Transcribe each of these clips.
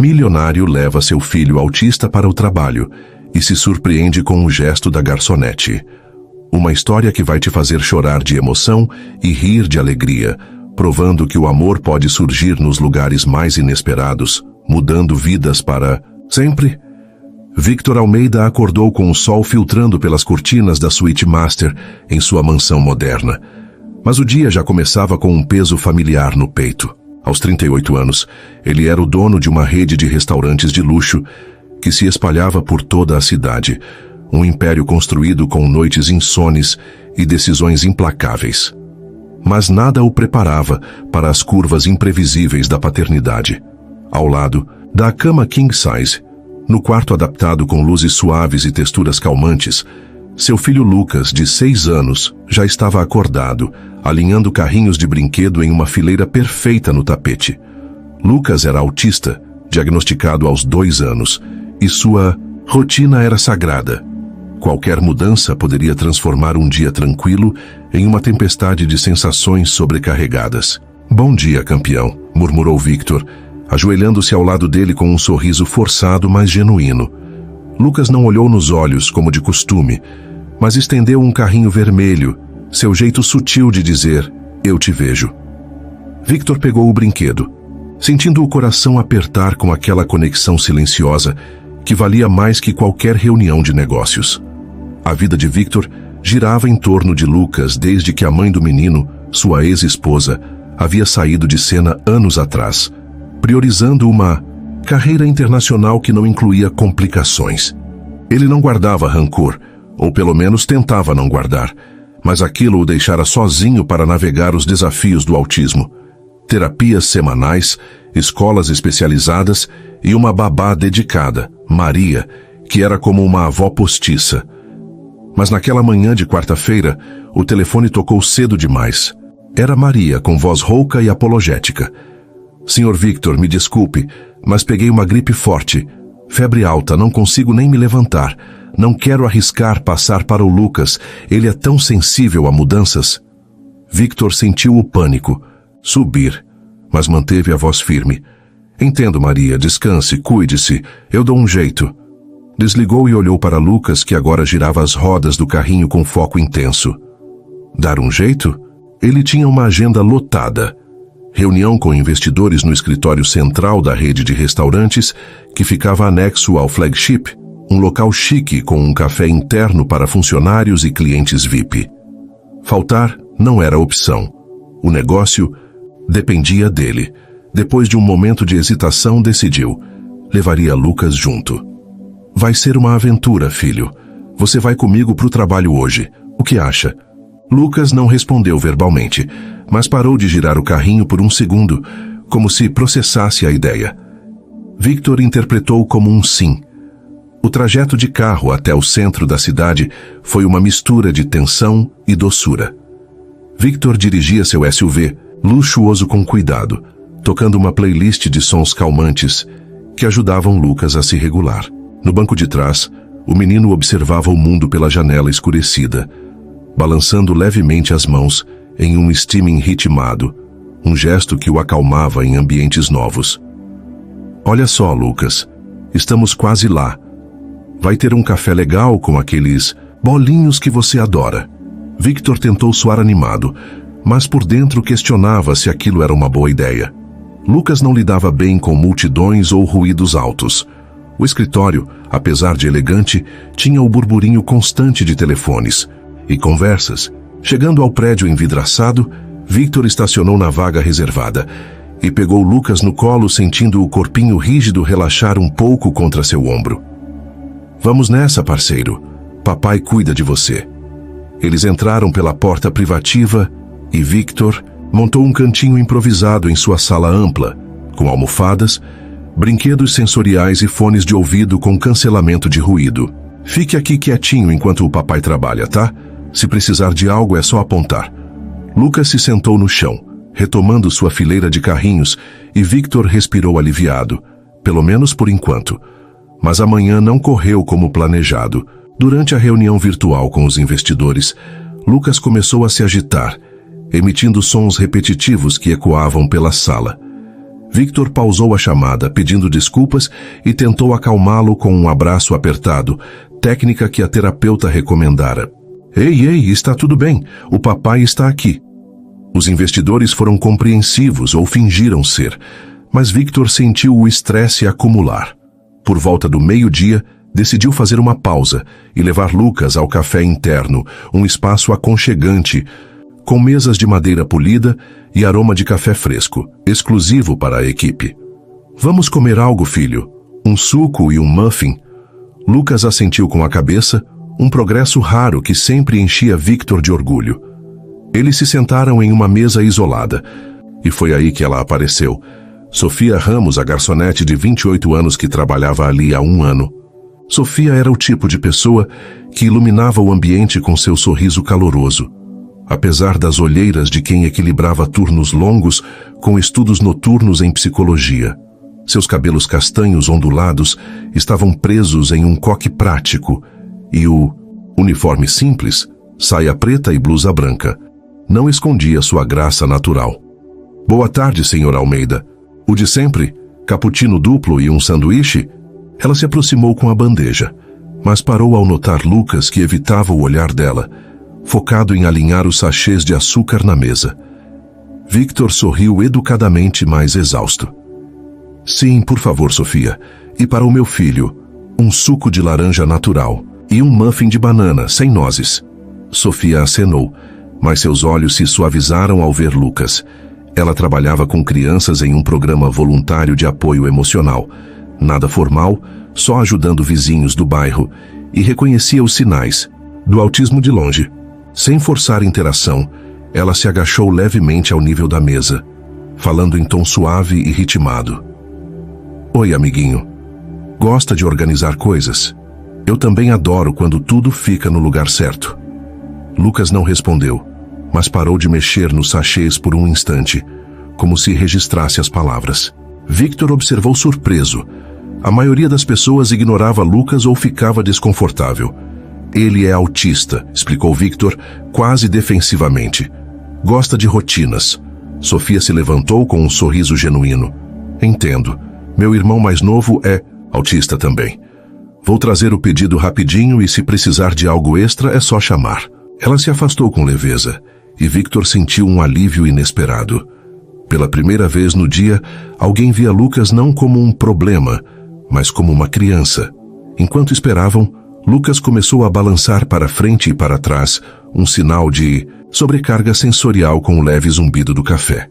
Milionário leva seu filho autista para o trabalho e se surpreende com o gesto da garçonete. Uma história que vai te fazer chorar de emoção e rir de alegria, provando que o amor pode surgir nos lugares mais inesperados, mudando vidas para sempre. Victor Almeida acordou com o sol filtrando pelas cortinas da suíte master em sua mansão moderna. Mas o dia já começava com um peso familiar no peito. Aos 38 anos, ele era o dono de uma rede de restaurantes de luxo que se espalhava por toda a cidade, um império construído com noites insones e decisões implacáveis. Mas nada o preparava para as curvas imprevisíveis da paternidade. Ao lado da cama king size, no quarto adaptado com luzes suaves e texturas calmantes, seu filho Lucas, de 6 anos, já estava acordado, alinhando carrinhos de brinquedo em uma fileira perfeita no tapete. Lucas era autista, diagnosticado aos 2 anos, e sua rotina era sagrada. Qualquer mudança poderia transformar um dia tranquilo em uma tempestade de sensações sobrecarregadas. "Bom dia, campeão", murmurou Victor, ajoelhando-se ao lado dele com um sorriso forçado, mas genuíno. Lucas não olhou nos olhos, como de costume, mas estendeu um carrinho vermelho, seu jeito sutil de dizer, "Eu te vejo". Victor pegou o brinquedo, sentindo o coração apertar com aquela conexão silenciosa que valia mais que qualquer reunião de negócios. A vida de Victor girava em torno de Lucas desde que a mãe do menino, sua ex-esposa, havia saído de cena anos atrás, priorizando uma carreira internacional que não incluía complicações. Ele não guardava rancor, ou pelo menos tentava não guardar, mas aquilo o deixara sozinho para navegar os desafios do autismo. Terapias semanais, escolas especializadas e uma babá dedicada, Maria, que era como uma avó postiça. Mas naquela manhã de quarta-feira, o telefone tocou cedo demais. Era Maria, com voz rouca e apologética. "Senhor Victor, me desculpe, mas peguei uma gripe forte. Febre alta, não consigo nem me levantar. Não quero arriscar passar para o Lucas, ele é tão sensível a mudanças." Victor sentiu o pânico subir, mas manteve a voz firme. "Entendo, Maria, descanse, cuide-se, eu dou um jeito." Desligou e olhou para Lucas, que agora girava as rodas do carrinho com foco intenso. Dar um jeito? Ele tinha uma agenda lotada. Reunião com investidores no escritório central da rede de restaurantes, que ficava anexo ao flagship, um local chique com um café interno para funcionários e clientes VIP. Faltar não era opção. O negócio dependia dele. Depois de um momento de hesitação, decidiu. Levaria Lucas junto. "Vai ser uma aventura, filho. Você vai comigo para o trabalho hoje. O que acha?" Lucas não respondeu verbalmente, mas parou de girar o carrinho por um segundo, como se processasse a ideia. Victor interpretou como um sim. O trajeto de carro até o centro da cidade foi uma mistura de tensão e doçura. Victor dirigia seu SUV, luxuoso com cuidado, tocando uma playlist de sons calmantes que ajudavam Lucas a se regular. No banco de trás, o menino observava o mundo pela janela escurecida, balançando levemente as mãos em um steaming ritmado, um gesto que o acalmava em ambientes novos. "Olha só, Lucas, estamos quase lá. Vai ter um café legal com aqueles bolinhos que você adora." Victor tentou soar animado, mas por dentro questionava se aquilo era uma boa ideia. Lucas não lidava bem com multidões ou ruídos altos. O escritório, apesar de elegante, tinha o burburinho constante de telefones e conversas. Chegando ao prédio envidraçado, Victor estacionou na vaga reservada e pegou Lucas no colo, sentindo o corpinho rígido relaxar um pouco contra seu ombro. "Vamos nessa, parceiro. Papai cuida de você." Eles entraram pela porta privativa e Victor montou um cantinho improvisado em sua sala ampla, com almofadas, brinquedos sensoriais e fones de ouvido com cancelamento de ruído. "Fique aqui quietinho enquanto o papai trabalha, tá? Se precisar de algo é só apontar." Lucas se sentou no chão, retomando sua fileira de carrinhos, e Victor respirou aliviado, pelo menos por enquanto. Mas amanhã não correu como planejado. Durante a reunião virtual com os investidores, Lucas começou a se agitar, emitindo sons repetitivos que ecoavam pela sala. Victor pausou a chamada, pedindo desculpas e tentou acalmá-lo com um abraço apertado, técnica que a terapeuta recomendara. Ei, está tudo bem, o papai está aqui. Os investidores foram compreensivos ou fingiram ser, mas Victor sentiu o estresse acumular. Por volta do meio-dia, decidiu fazer uma pausa e levar Lucas ao café interno, um espaço aconchegante, com mesas de madeira polida e aroma de café fresco, exclusivo para a equipe. Vamos comer algo, filho? Um suco e um muffin? Lucas assentiu com a cabeça, um progresso raro que sempre enchia Victor de orgulho. Eles se sentaram em uma mesa isolada, e foi aí que ela apareceu. Sofia Ramos, a garçonete de 28 anos que trabalhava ali há 1 ano. Sofia era o tipo de pessoa que iluminava o ambiente com seu sorriso caloroso. Apesar das olheiras de quem equilibrava turnos longos com estudos noturnos em psicologia. Seus cabelos castanhos ondulados estavam presos em um coque prático e o uniforme simples, saia preta e blusa branca, não escondia sua graça natural. Boa tarde, senhor Almeida. O de sempre? Cappuccino duplo e um sanduíche? Ela se aproximou com a bandeja, mas parou ao notar Lucas que evitava o olhar dela, focado em alinhar os sachês de açúcar na mesa. Victor sorriu educadamente, mais exausto. Sim, por favor, Sofia. E para o meu filho, um suco de laranja natural e um muffin de banana, sem nozes. Sofia acenou, mas seus olhos se suavizaram ao ver Lucas. Ela trabalhava com crianças em um programa voluntário de apoio emocional. Nada formal, só ajudando vizinhos do bairro, e reconhecia os sinais do autismo de longe. Sem forçar interação, ela se agachou levemente ao nível da mesa, falando em tom suave e ritmado. Oi, amiguinho. Gosta de organizar coisas? Eu também adoro quando tudo fica no lugar certo. Lucas não respondeu, mas parou de mexer nos sachês por um instante, como se registrasse as palavras. Victor observou surpreso. A maioria das pessoas ignorava Lucas ou ficava desconfortável. Ele é autista, explicou Victor, quase defensivamente. Gosta de rotinas. Sofia se levantou com um sorriso genuíno. Entendo. Meu irmão mais novo é autista também. Vou trazer o pedido rapidinho e se precisar de algo extra é só chamar. Ela se afastou com leveza e Victor sentiu um alívio inesperado. Pela primeira vez no dia, alguém via Lucas não como um problema, mas como uma criança. Enquanto esperavam, Lucas começou a balançar para frente e para trás, um sinal de sobrecarga sensorial com o leve zumbido do café.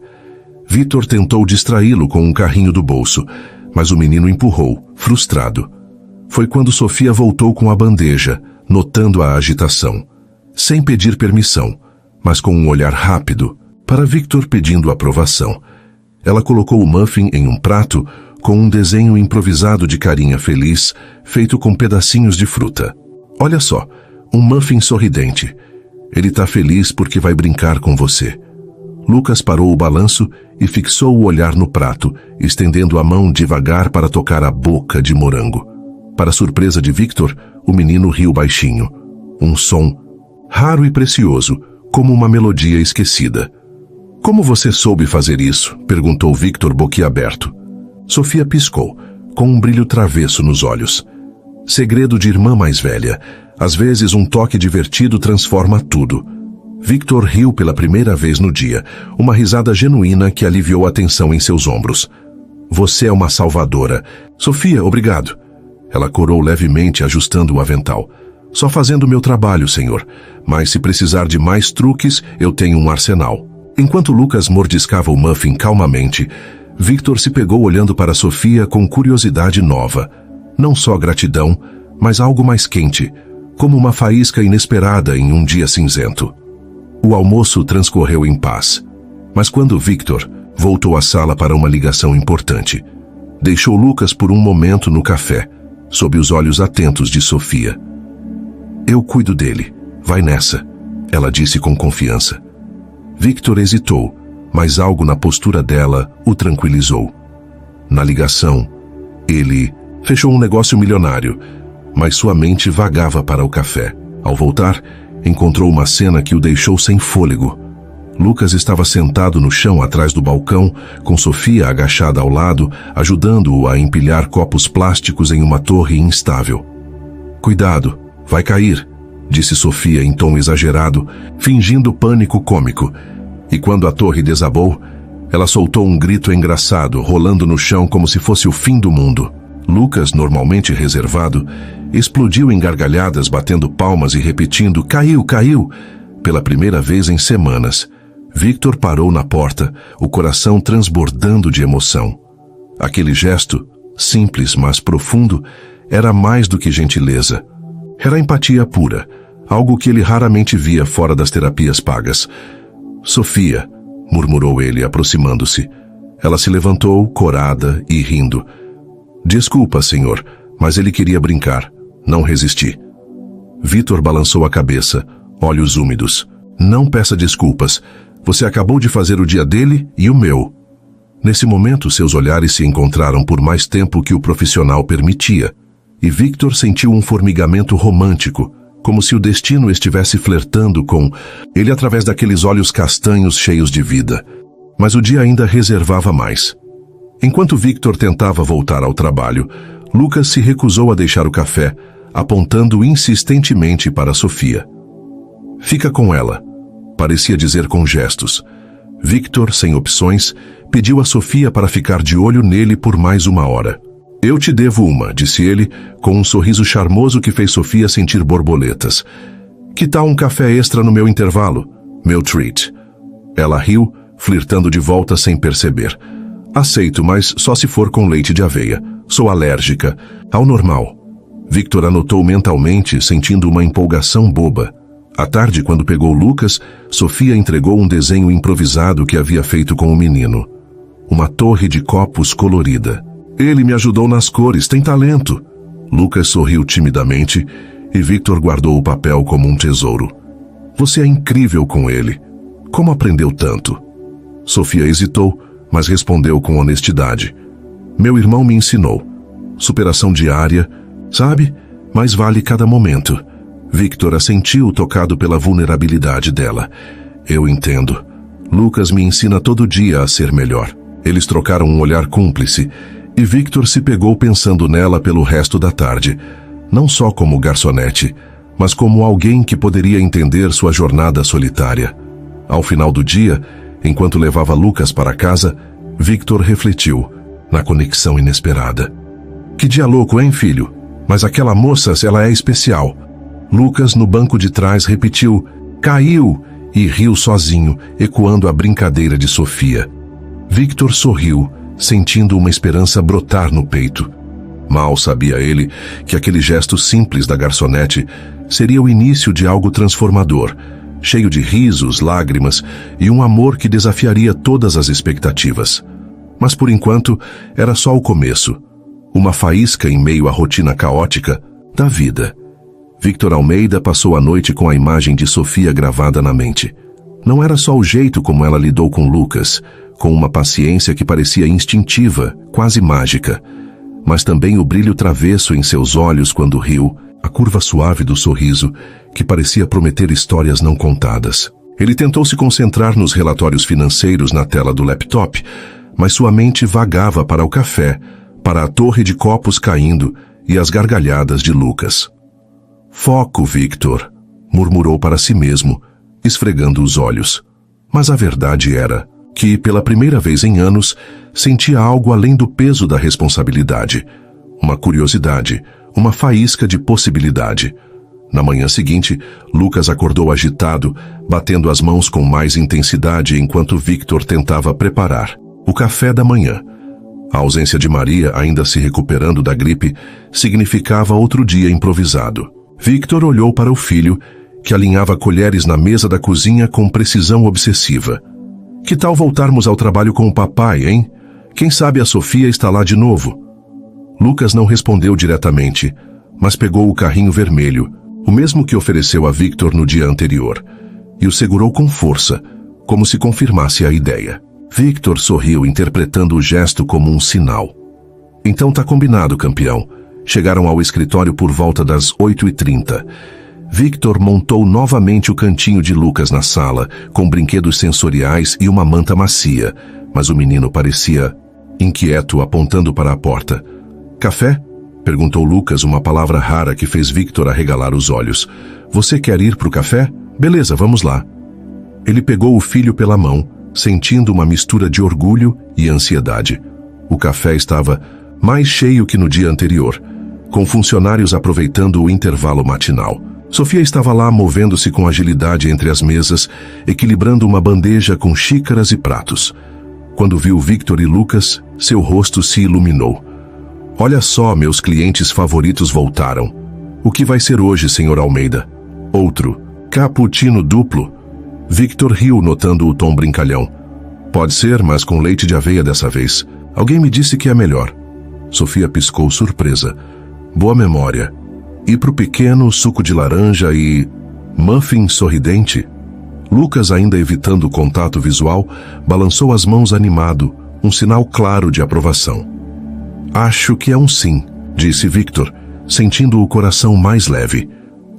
Victor tentou distraí-lo com um carrinho do bolso, mas o menino empurrou, frustrado. Foi quando Sofia voltou com a bandeja, notando a agitação. Sem pedir permissão, mas com um olhar rápido, para Victor pedindo aprovação. Ela colocou o muffin em um prato com um desenho improvisado de carinha feliz, feito com pedacinhos de fruta. Olha só, um muffin sorridente. Ele tá feliz porque vai brincar com você. Lucas parou o balanço e fixou o olhar no prato, estendendo a mão devagar para tocar a boca de morango. Para surpresa de Victor, o menino riu baixinho. Um som raro e precioso, como uma melodia esquecida. Como você soube fazer isso? Perguntou Victor boquiaberto. Sofia piscou, com um brilho travesso nos olhos. Segredo de irmã mais velha. Às vezes um toque divertido transforma tudo. Victor riu pela primeira vez no dia, uma risada genuína que aliviou a tensão em seus ombros. Você é uma salvadora. Sofia, obrigado. Ela corou levemente, ajustando o avental. Só fazendo o meu trabalho, senhor. Mas se precisar de mais truques, eu tenho um arsenal. Enquanto Lucas mordiscava o muffin calmamente, Victor se pegou olhando para Sofia com curiosidade nova. Não só gratidão, mas algo mais quente, como uma faísca inesperada em um dia cinzento. O almoço transcorreu em paz. Mas quando Victor voltou à sala para uma ligação importante, deixou Lucas por um momento no café, sob os olhos atentos de Sofia. Eu cuido dele. Vai nessa, ela disse com confiança. Victor hesitou, mas algo na postura dela o tranquilizou. Na ligação, ele fechou um negócio milionário, mas sua mente vagava para o café. Ao voltar, encontrou uma cena que o deixou sem fôlego. Lucas estava sentado no chão atrás do balcão, com Sofia agachada ao lado, ajudando-o a empilhar copos plásticos em uma torre instável. "Cuidado, vai cair", disse Sofia em tom exagerado, fingindo pânico cômico. E quando a torre desabou, ela soltou um grito engraçado, rolando no chão como se fosse o fim do mundo. Lucas, normalmente reservado, explodiu em gargalhadas, batendo palmas e repetindo "Caiu, caiu!" pela primeira vez em semanas. Victor parou na porta, o coração transbordando de emoção. Aquele gesto, simples mas profundo, era mais do que gentileza. Era empatia pura, algo que ele raramente via fora das terapias pagas. "Sofia", murmurou ele, aproximando-se. Ela se levantou, corada e rindo. "Desculpa, senhor, mas ele queria brincar. Não resisti." Victor balançou a cabeça, olhos úmidos. "Não peça desculpas. Você acabou de fazer o dia dele e o meu." Nesse momento, seus olhares se encontraram por mais tempo que o profissional permitia, e Victor sentiu um formigamento romântico, como se o destino estivesse flertando com ele através daqueles olhos castanhos cheios de vida. Mas o dia ainda reservava mais. Enquanto Victor tentava voltar ao trabalho, Lucas se recusou a deixar o café, apontando insistentemente para Sofia. "Fica com ela", parecia dizer com gestos. Victor, sem opções, pediu a Sofia para ficar de olho nele por mais 1 hora. "Eu te devo uma", disse ele, com um sorriso charmoso que fez Sofia sentir borboletas. "Que tal um café extra no meu intervalo? Meu treat." Ela riu, flirtando de volta sem perceber. "Aceito, mas só se for com leite de aveia. Sou alérgica. Ao normal." Victor anotou mentalmente, sentindo uma empolgação boba. À tarde, quando pegou Lucas, Sofia entregou um desenho improvisado que havia feito com o menino. Uma torre de copos colorida. "Ele me ajudou nas cores, tem talento." Lucas sorriu timidamente e Victor guardou o papel como um tesouro. "Você é incrível com ele. Como aprendeu tanto?" Sofia hesitou, mas respondeu com honestidade. "Meu irmão me ensinou. Superação diária, sabe? Mas vale cada momento." Victor assentiu, tocado pela vulnerabilidade dela. "Eu entendo. Lucas me ensina todo dia a ser melhor." Eles trocaram um olhar cúmplice, e Victor se pegou pensando nela pelo resto da tarde, não só como garçonete, mas como alguém que poderia entender sua jornada solitária. Ao final do dia, enquanto levava Lucas para casa, Victor refletiu, na conexão inesperada. "Que dia louco, hein, filho? Mas aquela moça, ela é especial." Lucas, no banco de trás, repetiu "Caiu!" e riu sozinho, ecoando a brincadeira de Sofia. Victor sorriu, sentindo uma esperança brotar no peito. Mal sabia ele que aquele gesto simples da garçonete seria o início de algo transformador, cheio de risos, lágrimas e um amor que desafiaria todas as expectativas. Mas por enquanto, era só o começo, uma faísca em meio à rotina caótica da vida. Victor Almeida passou a noite com a imagem de Sofia gravada na mente. Não era só o jeito como ela lidou com Lucas, com uma paciência que parecia instintiva, quase mágica, mas também o brilho travesso em seus olhos quando riu, a curva suave do sorriso, que parecia prometer histórias não contadas. Ele tentou se concentrar nos relatórios financeiros na tela do laptop, mas sua mente vagava para o café, para a torre de copos caindo e as gargalhadas de Lucas. "Foco, Victor", murmurou para si mesmo, esfregando os olhos. Mas a verdade era que, pela primeira vez em anos, sentia algo além do peso da responsabilidade. Uma curiosidade, uma faísca de possibilidade. Na manhã seguinte, Lucas acordou agitado, batendo as mãos com mais intensidade enquanto Victor tentava preparar o café da manhã. A ausência de Maria, ainda se recuperando da gripe, significava outro dia improvisado. Victor olhou para o filho, que alinhava colheres na mesa da cozinha com precisão obsessiva. "Que tal voltarmos ao trabalho com o papai, hein? Quem sabe a Sofia está lá de novo?" Lucas não respondeu diretamente, mas pegou o carrinho vermelho, o mesmo que ofereceu a Victor no dia anterior, e o segurou com força, como se confirmasse a ideia. Victor sorriu, interpretando o gesto como um sinal. "Então tá combinado, campeão." Chegaram ao escritório por volta das 8h30. Victor montou novamente o cantinho de Lucas na sala, com brinquedos sensoriais e uma manta macia, mas o menino parecia inquieto, apontando para a porta. Café? Perguntou Lucas, uma palavra rara que fez Victor arregalar os olhos. Você quer ir pro café? Beleza, vamos lá. Ele pegou o filho pela mão, sentindo uma mistura de orgulho e ansiedade. O café estava mais cheio que no dia anterior, com funcionários aproveitando o intervalo matinal. Sofia estava lá movendo-se com agilidade entre as mesas, equilibrando uma bandeja com xícaras e pratos. Quando viu Victor e Lucas, seu rosto se iluminou. Olha só, meus clientes favoritos voltaram. O que vai ser hoje, Sr. Almeida? Outro. Cappuccino duplo. Victor riu, notando o tom brincalhão. Pode ser, mas com leite de aveia dessa vez. Alguém me disse que é melhor. Sofia piscou surpresa. Boa memória. E pro pequeno, suco de laranja e... muffin sorridente? Lucas, ainda evitando o contato visual, balançou as mãos animado, um sinal claro de aprovação. Acho que é um sim, disse Victor, sentindo o coração mais leve.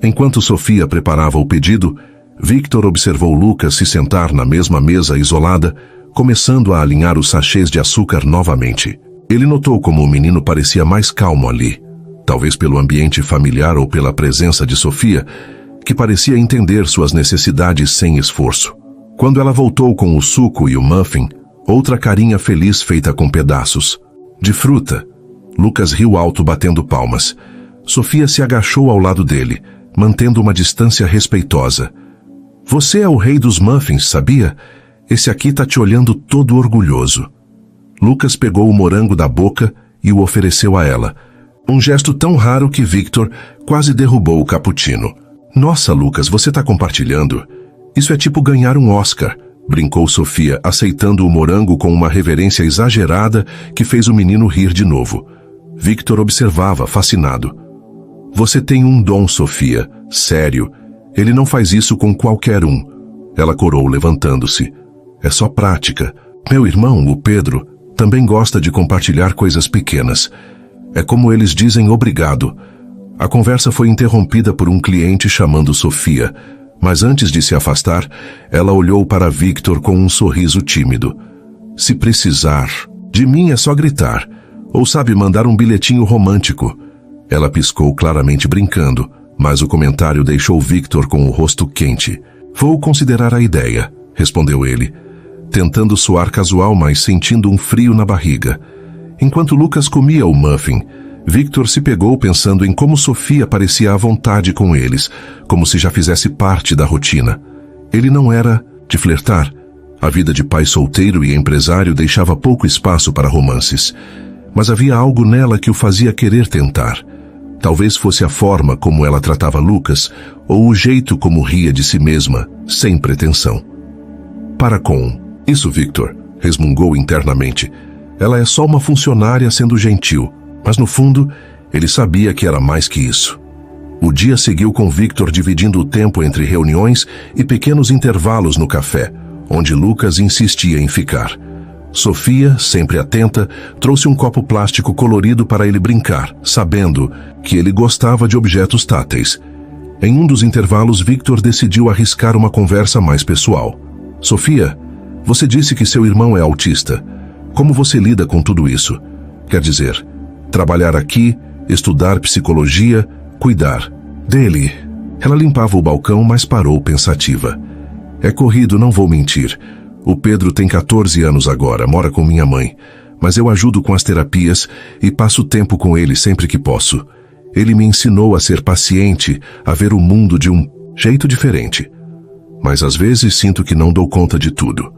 Enquanto Sofia preparava o pedido, Victor observou Lucas se sentar na mesma mesa isolada, começando a alinhar os sachês de açúcar novamente. Ele notou como o menino parecia mais calmo ali, talvez pelo ambiente familiar ou pela presença de Sofia, que parecia entender suas necessidades sem esforço. Quando ela voltou com o suco e o muffin, outra carinha feliz feita com pedaços de fruta. Lucas riu alto, batendo palmas. Sofia se agachou ao lado dele, mantendo uma distância respeitosa. Você é o rei dos muffins, sabia? Esse aqui tá te olhando todo orgulhoso. Lucas pegou o morango da boca e o ofereceu a ela. Um gesto tão raro que Victor quase derrubou o cappuccino. Nossa, Lucas, você tá compartilhando? Isso é tipo ganhar um Oscar, brincou Sofia, aceitando o morango com uma reverência exagerada que fez o menino rir de novo. Victor observava, fascinado. Você tem um dom, Sofia. Sério. Ele não faz isso com qualquer um. Ela corou, levantando-se. É só prática. Meu irmão, o Pedro, também gosta de compartilhar coisas pequenas. É como eles dizem obrigado. A conversa foi interrompida por um cliente chamando Sofia, mas antes de se afastar, ela olhou para Victor com um sorriso tímido. Se precisar, de mim é só gritar. Ou sabe, mandar um bilhetinho romântico. Ela piscou, claramente brincando, mas o comentário deixou Victor com o rosto quente. Vou considerar a ideia, respondeu ele, tentando soar casual, mas sentindo um frio na barriga. Enquanto Lucas comia o muffin, Victor se pegou pensando em como Sofia parecia à vontade com eles, como se já fizesse parte da rotina. Ele não era de flertar. A vida de pai solteiro e empresário deixava pouco espaço para romances. Mas havia algo nela que o fazia querer tentar. Talvez fosse a forma como ela tratava Lucas, ou o jeito como ria de si mesma, sem pretensão. Para com isso, Victor, resmungou internamente. Ela é só uma funcionária sendo gentil, mas no fundo, ele sabia que era mais que isso. O dia seguiu com Victor dividindo o tempo entre reuniões e pequenos intervalos no café, onde Lucas insistia em ficar. Sofia, sempre atenta, trouxe um copo plástico colorido para ele brincar, sabendo que ele gostava de objetos táteis. Em um dos intervalos, Victor decidiu arriscar uma conversa mais pessoal. Sofia, você disse que seu irmão é autista. Como você lida com tudo isso? Quer dizer, trabalhar aqui, estudar psicologia, cuidar dele. Ela limpava o balcão, mas parou pensativa. É corrido, não vou mentir. O Pedro tem 14 anos agora, mora com minha mãe, mas eu ajudo com as terapias e passo tempo com ele sempre que posso. Ele me ensinou a ser paciente, a ver o mundo de um jeito diferente. Mas às vezes sinto que não dou conta de tudo.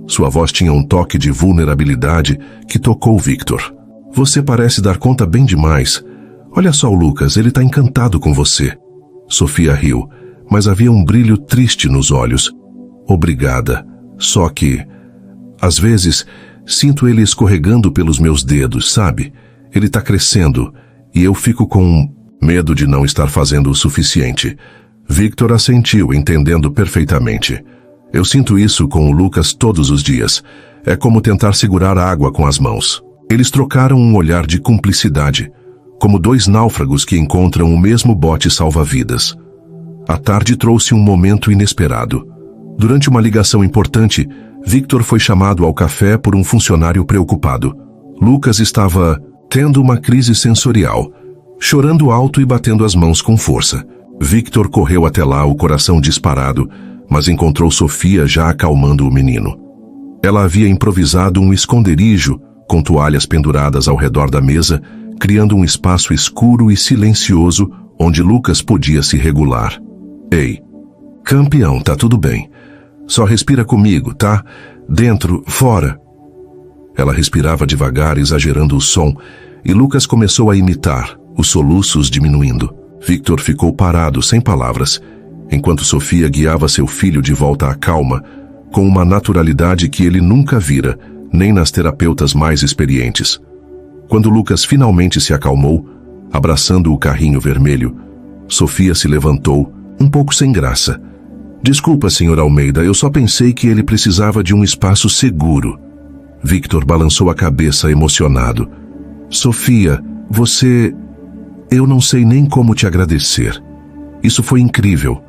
Sua voz tinha um toque de vulnerabilidade que tocou Victor. Você parece dar conta bem demais. Olha só o Lucas, ele está encantado com você. Sofia riu, mas havia um brilho triste nos olhos. Obrigada. Só que, às vezes, sinto ele escorregando pelos meus dedos, sabe? Ele está crescendo e eu fico com medo de não estar fazendo o suficiente. Victor assentiu, entendendo perfeitamente. Eu sinto isso com o Lucas todos os dias. É como tentar segurar a água com as mãos. Eles trocaram um olhar de cumplicidade, como dois náufragos que encontram o mesmo bote salva-vidas. A tarde trouxe um momento inesperado. Durante uma ligação importante, Victor foi chamado ao café por um funcionário preocupado. Lucas estava tendo uma crise sensorial, chorando alto e batendo as mãos com força. Victor correu até lá, o coração disparado, mas encontrou Sofia já acalmando o menino. Ela havia improvisado um esconderijo com toalhas penduradas ao redor da mesa, criando um espaço escuro e silencioso onde Lucas podia se regular. Ei, campeão, tá tudo bem. Só respira comigo, tá? Dentro, fora. Ela respirava devagar, exagerando o som, e Lucas começou a imitar, os soluços diminuindo. Victor ficou parado, sem palavras, enquanto Sofia guiava seu filho de volta à calma, com uma naturalidade que ele nunca vira, nem nas terapeutas mais experientes. Quando Lucas finalmente se acalmou, abraçando o carrinho vermelho, Sofia se levantou, um pouco sem graça. Desculpa, Sr. Almeida, eu só pensei que ele precisava de um espaço seguro. Victor balançou a cabeça, emocionado. Sofia, você... Eu não sei nem como te agradecer. Isso foi incrível.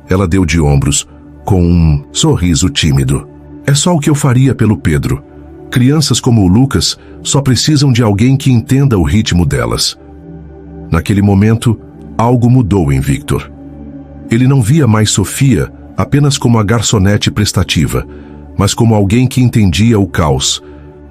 Ela deu de ombros, com um sorriso tímido. É só o que eu faria pelo Pedro. Crianças como o Lucas só precisam de alguém que entenda o ritmo delas. Naquele momento, algo mudou em Victor. Ele não via mais Sofia apenas como a garçonete prestativa, mas como alguém que entendia o caos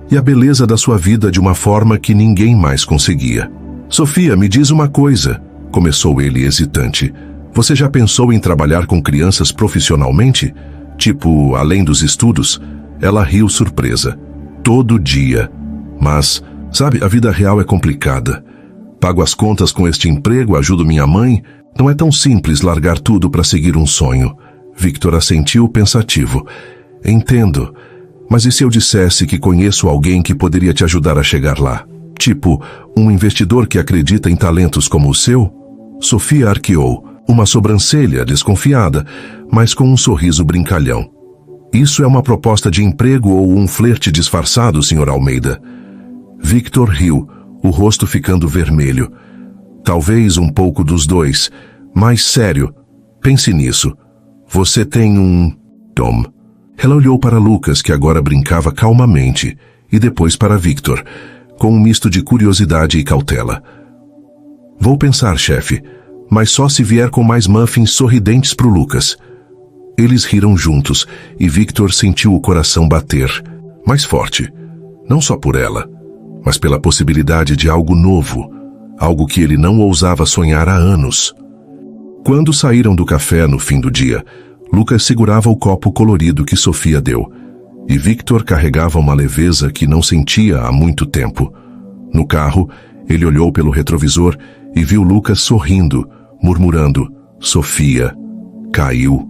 e a beleza da sua vida de uma forma que ninguém mais conseguia. Sofia, me diz uma coisa, começou ele hesitante. Você já pensou em trabalhar com crianças profissionalmente? Tipo, além dos estudos? Ela riu surpresa. Todo dia. Mas, sabe, a vida real é complicada. Pago as contas com este emprego, ajudo minha mãe. Não é tão simples largar tudo para seguir um sonho. Victor assentiu pensativo. Entendo. Mas e se eu dissesse que conheço alguém que poderia te ajudar a chegar lá? Tipo, um investidor que acredita em talentos como o seu? Sofia arqueou, uma sobrancelha desconfiada, mas com um sorriso brincalhão. Isso é uma proposta de emprego ou um flerte disfarçado, Sr. Almeida? Victor riu, o rosto ficando vermelho. Talvez um pouco dos dois, mas sério, pense nisso. Você tem um... Tom. Ela olhou para Lucas, que agora brincava calmamente, e depois para Victor, com um misto de curiosidade e cautela. Vou pensar, chefe, mas só se vier com mais muffins sorridentes pro Lucas. Eles riram juntos, e Victor sentiu o coração bater, mais forte, não só por ela, mas pela possibilidade de algo novo, algo que ele não ousava sonhar há anos. Quando saíram do café no fim do dia, Lucas segurava o copo colorido que Sofia deu, e Victor carregava uma leveza que não sentia há muito tempo. No carro, ele olhou pelo retrovisor e viu Lucas sorrindo, murmurando, Sofia. Caiu,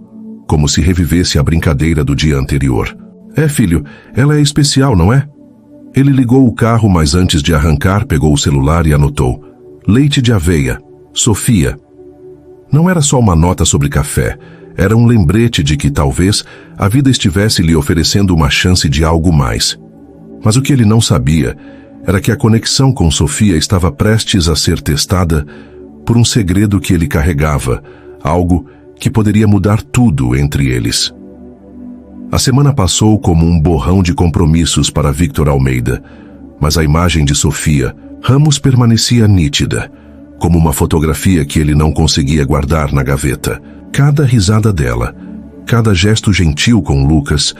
como se revivesse a brincadeira do dia anterior. É, filho, ela é especial, não é? Ele ligou o carro, mas antes de arrancar, pegou o celular e anotou. Leite de aveia, Sofia. Não era só uma nota sobre café, era um lembrete de que talvez a vida estivesse lhe oferecendo uma chance de algo mais. Mas o que ele não sabia era que a conexão com Sofia estava prestes a ser testada por um segredo que ele carregava, algo que poderia mudar tudo entre eles. A semana passou como um borrão de compromissos para Victor Almeida, mas a imagem de Sofia Ramos permanecia nítida, como uma fotografia que ele não conseguia guardar na gaveta. Cada risada dela, cada gesto gentil com Lucas,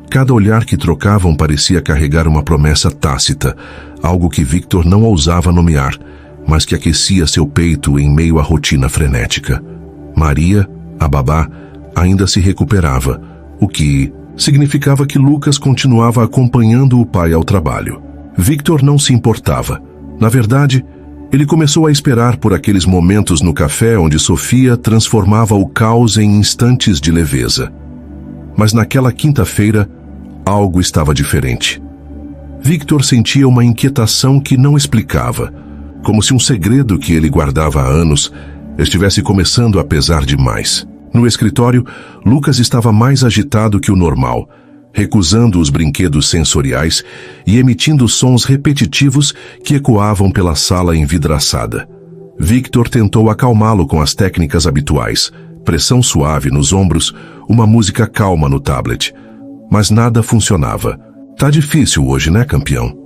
cada olhar que trocavam parecia carregar uma promessa tácita, algo que Victor não ousava nomear, mas que aquecia seu peito em meio à rotina frenética. Maria, a babá, ainda se recuperava, o que significava que Lucas continuava acompanhando o pai ao trabalho. Victor não se importava. Na verdade, ele começou a esperar por aqueles momentos no café onde Sofia transformava o caos em instantes de leveza. Mas naquela quinta-feira, algo estava diferente. Victor sentia uma inquietação que não explicava, como se um segredo que ele guardava há anos estivesse começando a pesar demais. No escritório, Lucas estava mais agitado que o normal, recusando os brinquedos sensoriais e emitindo sons repetitivos que ecoavam pela sala envidraçada. Victor tentou acalmá-lo com as técnicas habituais, Pressão suave nos ombros, uma música calma no tablet. Mas nada funcionava. Tá difícil hoje, né, campeão?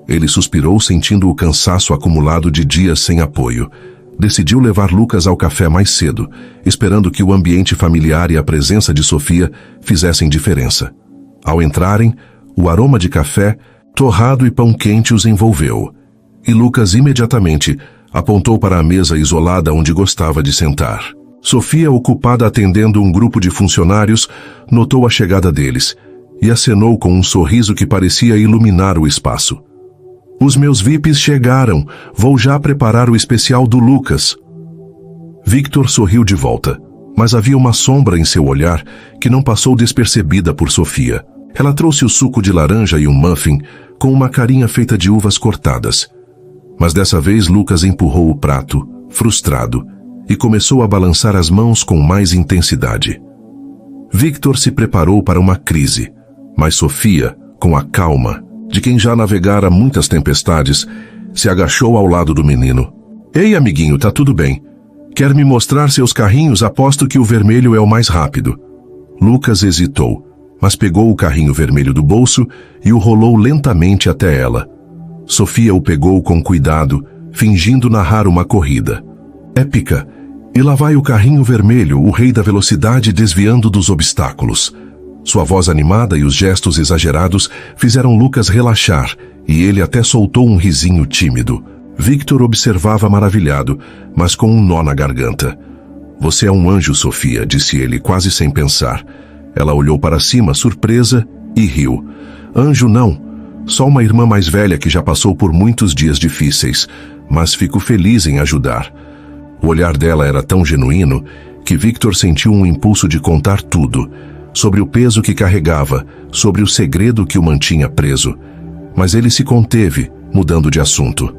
Ele suspirou, sentindo o cansaço acumulado de dias sem apoio. Decidiu levar Lucas ao café mais cedo, esperando que o ambiente familiar e a presença de Sofia fizessem diferença. Ao entrarem, o aroma de café, torrado e pão quente os envolveu. E Lucas imediatamente apontou para a mesa isolada onde gostava de sentar. Sofia, ocupada atendendo um grupo de funcionários, notou a chegada deles e acenou com um sorriso que parecia iluminar o espaço. Os meus VIPs chegaram. Vou já preparar o especial do Lucas. Victor sorriu de volta, mas havia uma sombra em seu olhar que não passou despercebida por Sofia. Ela trouxe o suco de laranja e um muffin com uma carinha feita de uvas cortadas. Mas dessa vez Lucas empurrou o prato, frustrado, e começou a balançar as mãos com mais intensidade. Victor se preparou para uma crise, mas Sofia, com a calma de quem já navegara muitas tempestades, se agachou ao lado do menino. Ei, amiguinho, tá tudo bem. Quer me mostrar seus carrinhos? Aposto que o vermelho é o mais rápido. Lucas hesitou, mas pegou o carrinho vermelho do bolso e o rolou lentamente até ela. Sofia o pegou com cuidado, fingindo narrar uma corrida. Épica! E lá vai o carrinho vermelho, o rei da velocidade, desviando dos obstáculos. Sua voz animada e os gestos exagerados fizeram Lucas relaxar, e ele até soltou um risinho tímido. Victor observava maravilhado, mas com um nó na garganta. Você é um anjo, Sofia, disse ele quase sem pensar. Ela olhou para cima, surpresa, e riu. Anjo não, só uma irmã mais velha que já passou por muitos dias difíceis, mas fico feliz em ajudar. O olhar dela era tão genuíno que Victor sentiu um impulso de contar tudo, sobre o peso que carregava, sobre o segredo que o mantinha preso. Mas ele se conteve, mudando de assunto.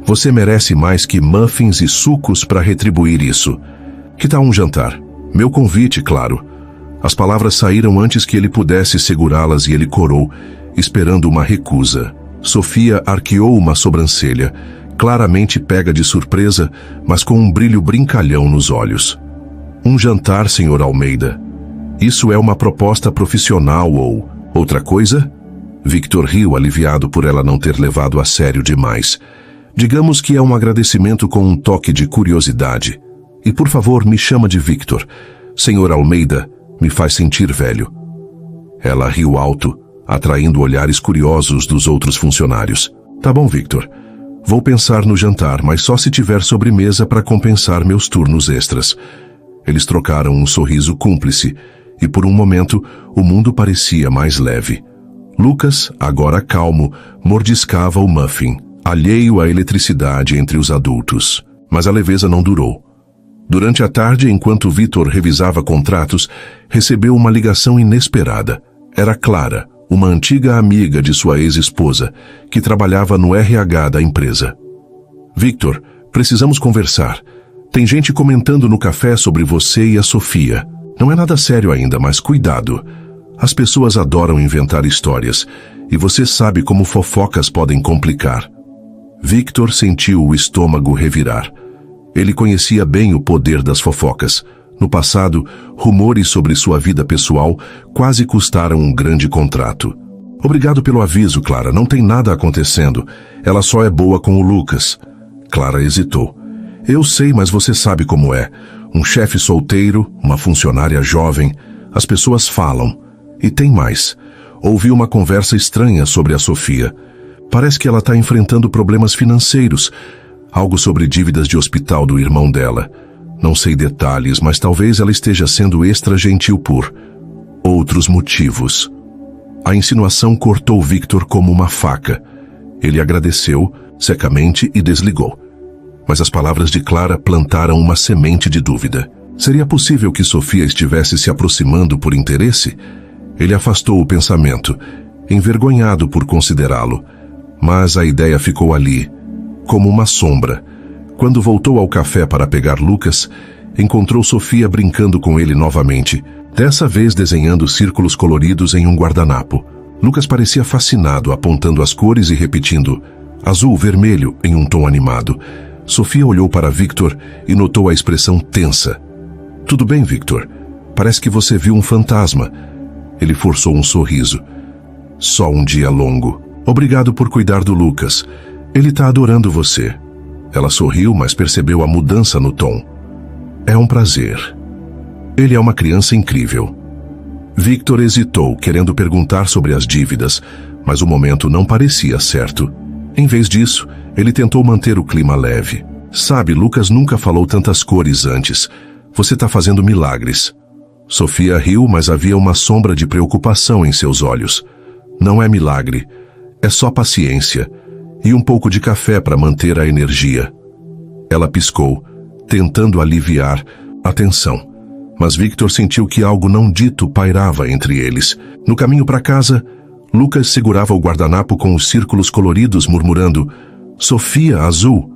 Você merece mais que muffins e sucos para retribuir isso. Que tal um jantar? Meu convite, claro. As palavras saíram antes que ele pudesse segurá-las e ele corou, esperando uma recusa. Sofia arqueou uma sobrancelha, claramente pega de surpresa, mas com um brilho brincalhão nos olhos. Um jantar, Sr. Almeida. Isso é uma proposta profissional ou outra coisa? Victor riu, aliviado por ela não ter levado a sério demais. Digamos que é um agradecimento com um toque de curiosidade. E por favor, me chama de Victor. Sr. Almeida me faz sentir velho. Ela riu alto, atraindo olhares curiosos dos outros funcionários. Tá bom, Victor. Vou pensar no jantar, mas só se tiver sobremesa para compensar meus turnos extras. Eles trocaram um sorriso cúmplice, e por um momento o mundo parecia mais leve. Lucas, agora calmo, mordiscava o muffin, alheio à eletricidade entre os adultos. Mas a leveza não durou. Durante a tarde, enquanto Victor revisava contratos, recebeu uma ligação inesperada. Era Clara, uma antiga amiga de sua ex-esposa, que trabalhava no RH da empresa. Victor, precisamos conversar. Tem gente comentando no café sobre você e a Sofia. Não é nada sério ainda, mas cuidado. As pessoas adoram inventar histórias, e você sabe como fofocas podem complicar. Victor sentiu o estômago revirar. Ele conhecia bem o poder das fofocas. No passado, rumores sobre sua vida pessoal quase custaram um grande contrato. Obrigado pelo aviso, Clara. Não tem nada acontecendo. Ela só é boa com o Lucas. Clara hesitou. Eu sei, mas você sabe como é. Um chefe solteiro, uma funcionária jovem. As pessoas falam. E tem mais. Ouvi uma conversa estranha sobre a Sofia. Parece que ela está enfrentando problemas financeiros. Algo sobre dívidas de hospital do irmão dela. Não sei detalhes, mas talvez ela esteja sendo extra gentil por outros motivos. A insinuação cortou Victor como uma faca. Ele agradeceu, secamente, e desligou. Mas as palavras de Clara plantaram uma semente de dúvida. Seria possível que Sofia estivesse se aproximando por interesse? Ele afastou o pensamento, envergonhado por considerá-lo. Mas a ideia ficou ali, como uma sombra. Quando voltou ao café para pegar Lucas, encontrou Sofia brincando com ele novamente, dessa vez desenhando círculos coloridos em um guardanapo. Lucas parecia fascinado, apontando as cores e repetindo azul, vermelho, em um tom animado. Sofia olhou para Victor e notou a expressão tensa. Tudo bem, Victor? Parece que você viu um fantasma. Ele forçou um sorriso. Só um dia longo. Obrigado por cuidar do Lucas. Ele tá adorando você. Ela sorriu, mas percebeu a mudança no tom. É um prazer. Ele é uma criança incrível. Victor hesitou, querendo perguntar sobre as dívidas, mas o momento não parecia certo. Em vez disso, ele tentou manter o clima leve. Sabe, Lucas nunca falou tantas cores antes. Você tá fazendo milagres. Sofia riu, mas havia uma sombra de preocupação em seus olhos. Não é milagre. É só paciência. E um pouco de café para manter a energia. Ela piscou, tentando aliviar a tensão. Mas Victor sentiu que algo não dito pairava entre eles. No caminho para casa, Lucas segurava o guardanapo com os círculos coloridos, murmurando: Sofia, azul.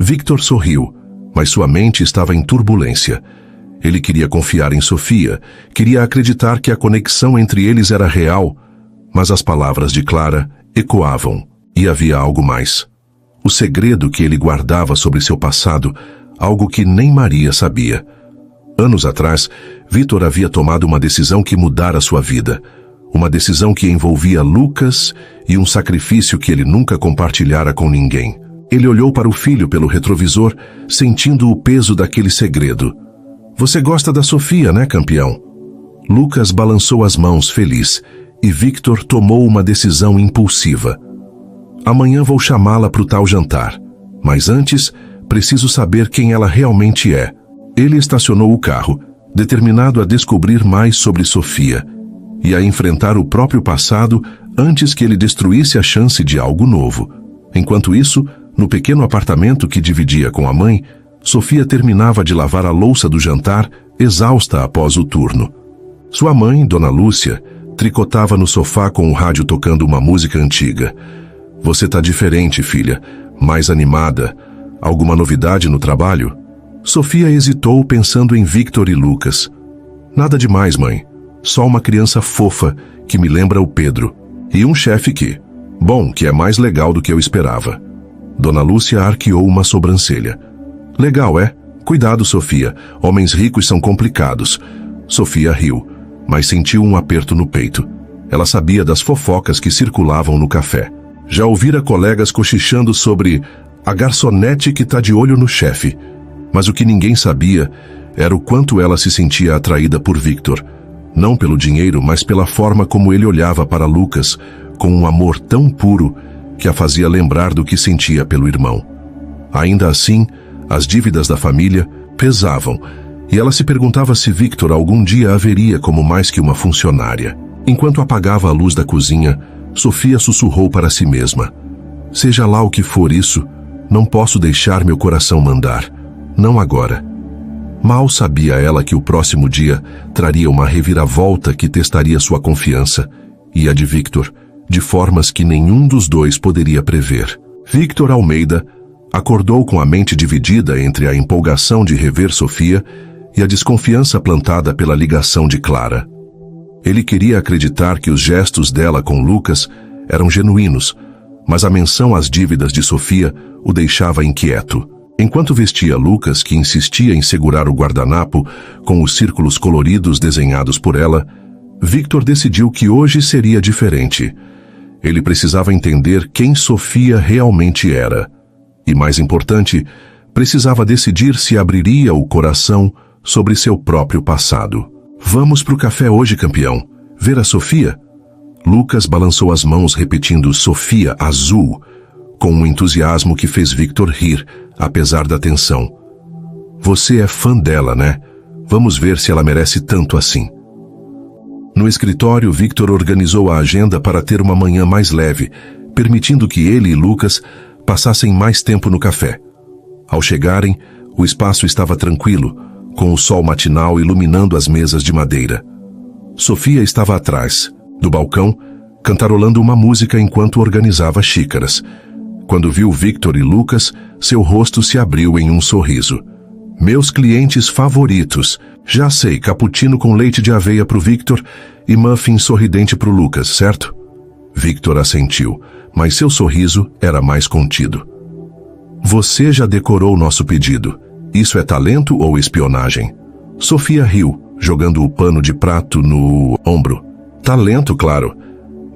Victor sorriu, mas sua mente estava em turbulência. Ele queria confiar em Sofia, queria acreditar que a conexão entre eles era real, mas as palavras de Clara ecoavam, e havia algo mais. O segredo que ele guardava sobre seu passado, algo que nem Maria sabia. Anos atrás, Victor havia tomado uma decisão que mudara sua vida. Uma decisão que envolvia Lucas e um sacrifício que ele nunca compartilhara com ninguém. Ele olhou para o filho pelo retrovisor, sentindo o peso daquele segredo. Você gosta da Sofia, né, campeão? Lucas balançou as mãos, feliz, e Victor tomou uma decisão impulsiva. Amanhã vou chamá-la para o tal jantar, mas antes, preciso saber quem ela realmente é. Ele estacionou o carro, determinado a descobrir mais sobre Sofia e a enfrentar o próprio passado antes que ele destruísse a chance de algo novo. Enquanto isso, no pequeno apartamento que dividia com a mãe, Sofia terminava de lavar a louça do jantar, exausta após o turno. Sua mãe, Dona Lúcia, tricotava no sofá com o rádio tocando uma música antiga. Você tá diferente, filha, mais animada. Alguma novidade no trabalho? Sofia hesitou, pensando em Victor e Lucas. Nada demais, mãe. Só uma criança fofa que me lembra o Pedro. E um chefe que é mais legal do que eu esperava. Dona Lúcia arqueou uma sobrancelha. Legal, é? Cuidado, Sofia. Homens ricos são complicados. Sofia riu, mas sentiu um aperto no peito. Ela sabia das fofocas que circulavam no café. Já ouvira colegas cochichando sobre a garçonete que tá de olho no chefe. Mas o que ninguém sabia era o quanto ela se sentia atraída por Victor. Não pelo dinheiro, mas pela forma como ele olhava para Lucas, com um amor tão puro que a fazia lembrar do que sentia pelo irmão. Ainda assim, as dívidas da família pesavam, e ela se perguntava se Victor algum dia a veria como mais que uma funcionária. Enquanto apagava a luz da cozinha, Sofia sussurrou para si mesma: seja lá o que for isso, não posso deixar meu coração mandar. Não agora. Mal sabia ela que o próximo dia traria uma reviravolta que testaria sua confiança e a de Victor, de formas que nenhum dos dois poderia prever. Victor Almeida acordou com a mente dividida entre a empolgação de rever Sofia e a desconfiança plantada pela ligação de Clara. Ele queria acreditar que os gestos dela com Lucas eram genuínos, mas a menção às dívidas de Sofia o deixava inquieto. Enquanto vestia Lucas, que insistia em segurar o guardanapo com os círculos coloridos desenhados por ela, Victor decidiu que hoje seria diferente. Ele precisava entender quem Sofia realmente era. E mais importante, precisava decidir se abriria o coração sobre seu próprio passado. Vamos pro café hoje, campeão. Ver a Sofia? Lucas balançou as mãos repetindo Sofia azul, com um entusiasmo que fez Victor rir, apesar da tensão. Você é fã dela, né? Vamos ver se ela merece tanto assim. No escritório, Victor organizou a agenda para ter uma manhã mais leve, permitindo que ele e Lucas passassem mais tempo no café. Ao chegarem, o espaço estava tranquilo, com o sol matinal iluminando as mesas de madeira. Sofia estava atrás, do balcão, cantarolando uma música enquanto organizava xícaras. Quando viu Victor e Lucas, seu rosto se abriu em um sorriso. Meus clientes favoritos. Já sei, cappuccino com leite de aveia pro Victor e muffin sorridente pro Lucas, certo? Victor assentiu, mas seu sorriso era mais contido. Você já decorou nosso pedido. Isso é talento ou espionagem? Sofia riu, jogando o pano de prato no ombro. Talento, claro.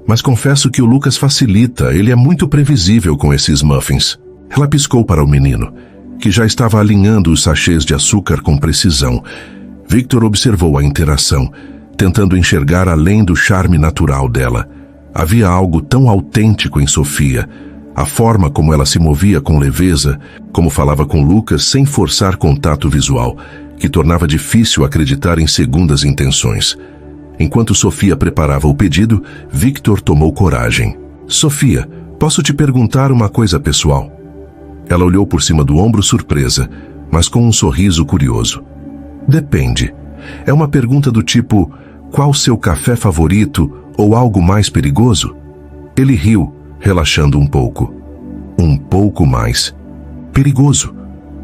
Mas confesso que o Lucas facilita, ele é muito previsível com esses muffins. Ela piscou para o menino, que já estava alinhando os sachês de açúcar com precisão. Victor observou a interação, tentando enxergar além do charme natural dela. Havia algo tão autêntico em Sofia. A forma como ela se movia com leveza, como falava com Lucas sem forçar contato visual, que tornava difícil acreditar em segundas intenções. Enquanto Sofia preparava o pedido, Victor tomou coragem. Sofia, posso te perguntar uma coisa pessoal? Ela olhou por cima do ombro surpresa, mas com um sorriso curioso. Depende. É uma pergunta do tipo, qual seu café favorito ou algo mais perigoso? Ele riu, relaxando um pouco. Um pouco mais. Perigoso.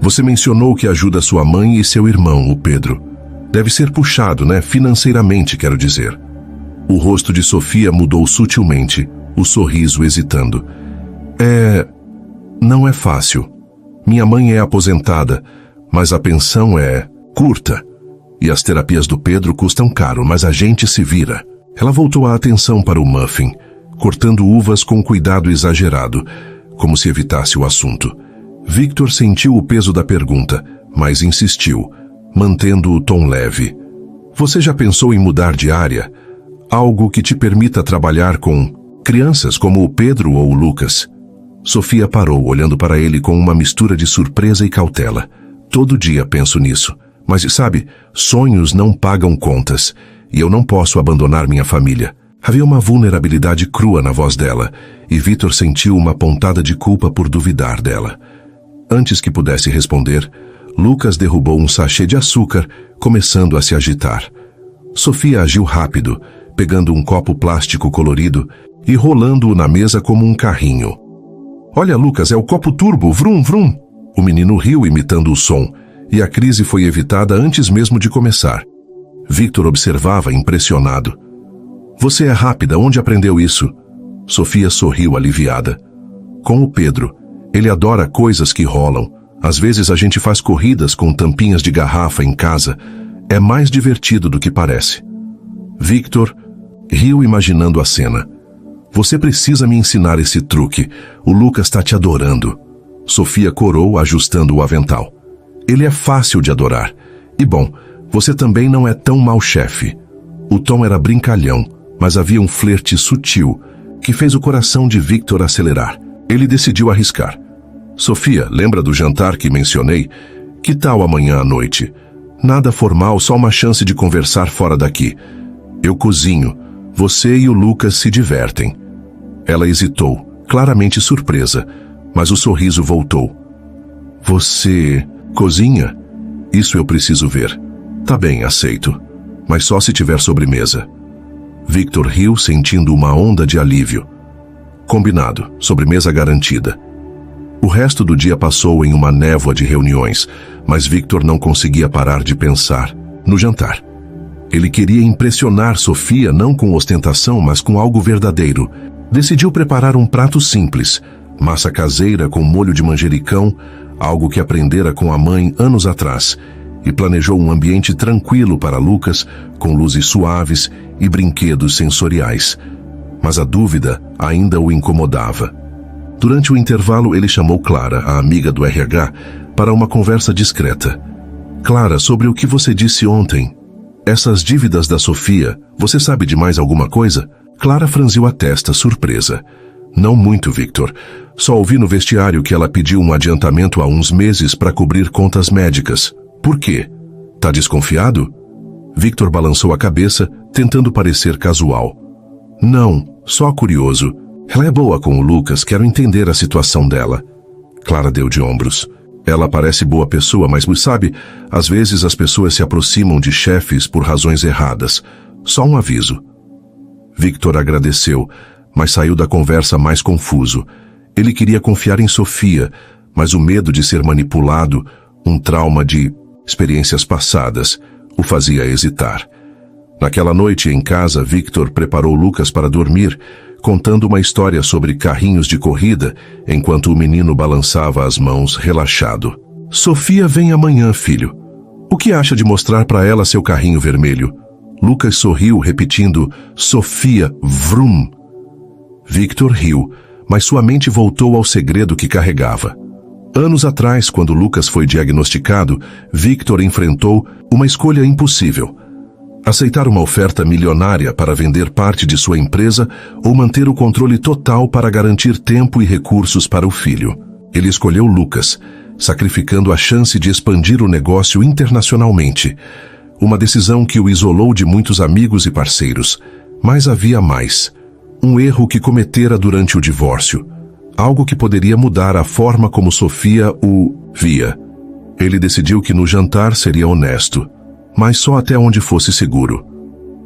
Você mencionou que ajuda sua mãe e seu irmão, o Pedro. Deve ser puxado, né? Financeiramente, quero dizer. O rosto de Sofia mudou sutilmente, o sorriso hesitando. Não é fácil. Minha mãe é aposentada, mas a pensão é curta. E as terapias do Pedro custam caro, mas a gente se vira. Ela voltou a atenção para o muffin, cortando uvas com cuidado exagerado, como se evitasse o assunto. Victor sentiu o peso da pergunta, mas insistiu, mantendo o tom leve. Você já pensou em mudar de área? Algo que te permita trabalhar com crianças como o Pedro ou o Lucas? Sofia parou, olhando para ele com uma mistura de surpresa e cautela. Todo dia penso nisso. Mas, sabe, sonhos não pagam contas, e eu não posso abandonar minha família. Havia uma vulnerabilidade crua na voz dela, e Victor sentiu uma pontada de culpa por duvidar dela. Antes que pudesse responder, Lucas derrubou um sachê de açúcar, começando a se agitar. Sofia agiu rápido, pegando um copo plástico colorido e rolando-o na mesa como um carrinho. Olha, Lucas, é o copo turbo, vrum, vrum! O menino riu imitando o som, e a crise foi evitada antes mesmo de começar. Victor observava, impressionado. Você é rápida, onde aprendeu isso? Sofia sorriu aliviada. Com o Pedro. Ele adora coisas que rolam. Às vezes a gente faz corridas com tampinhas de garrafa em casa. É mais divertido do que parece. Victor riu imaginando a cena. Você precisa me ensinar esse truque. O Lucas está te adorando. Sofia corou, ajustando o avental. Ele é fácil de adorar. E bom, você também não é tão mau chefe. O tom era brincalhão, mas havia um flerte sutil que fez o coração de Victor acelerar. Ele decidiu arriscar. Sofia, lembra do jantar que mencionei? Que tal amanhã à noite? Nada formal, só uma chance de conversar fora daqui. Eu cozinho. Você e o Lucas se divertem. Ela hesitou, claramente surpresa, mas o sorriso voltou. Você cozinha? Isso eu preciso ver. Tá bem, aceito. Mas só se tiver sobremesa. Victor riu, sentindo uma onda de alívio. Combinado, sobremesa garantida. O resto do dia passou em uma névoa de reuniões, mas Victor não conseguia parar de pensar no jantar. Ele queria impressionar Sofia não com ostentação, mas com algo verdadeiro. Decidiu preparar um prato simples, massa caseira com molho de manjericão, algo que aprendera com a mãe anos atrás, e planejou um ambiente tranquilo para Lucas, com luzes suaves e brinquedos sensoriais. Mas a dúvida ainda o incomodava. Durante o intervalo, ele chamou Clara, a amiga do RH, para uma conversa discreta. Clara, sobre o que você disse ontem, essas dívidas da Sofia, você sabe de mais alguma coisa? Clara franziu a testa, surpresa. Não muito, Victor. Só ouvi no vestiário que ela pediu um adiantamento há uns meses para cobrir contas médicas. Por quê? Tá desconfiado? Victor balançou a cabeça, tentando parecer casual. Não, só curioso. Ela é boa com o Lucas, quero entender a situação dela. Clara deu de ombros. Ela parece boa pessoa, mas sabe, às vezes as pessoas se aproximam de chefes por razões erradas. Só um aviso. Victor agradeceu, mas saiu da conversa mais confuso. Ele queria confiar em Sofia, mas o medo de ser manipulado, um trauma de experiências passadas, o fazia hesitar. Naquela noite em casa, Victor preparou Lucas para dormir, contando uma história sobre carrinhos de corrida, enquanto o menino balançava as mãos relaxado. Sofia vem amanhã, filho. O que acha de mostrar para ela seu carrinho vermelho? Lucas sorriu, repetindo, Sofia, vrum. Victor riu, mas sua mente voltou ao segredo que carregava. Anos atrás, quando Lucas foi diagnosticado, Victor enfrentou uma escolha impossível. Aceitar uma oferta milionária para vender parte de sua empresa ou manter o controle total para garantir tempo e recursos para o filho. Ele escolheu Lucas, sacrificando a chance de expandir o negócio internacionalmente. Uma decisão que o isolou de muitos amigos e parceiros. Mas havia mais. Um erro que cometera durante o divórcio. Algo que poderia mudar a forma como Sofia o via. Ele decidiu que no jantar seria honesto, mas só até onde fosse seguro.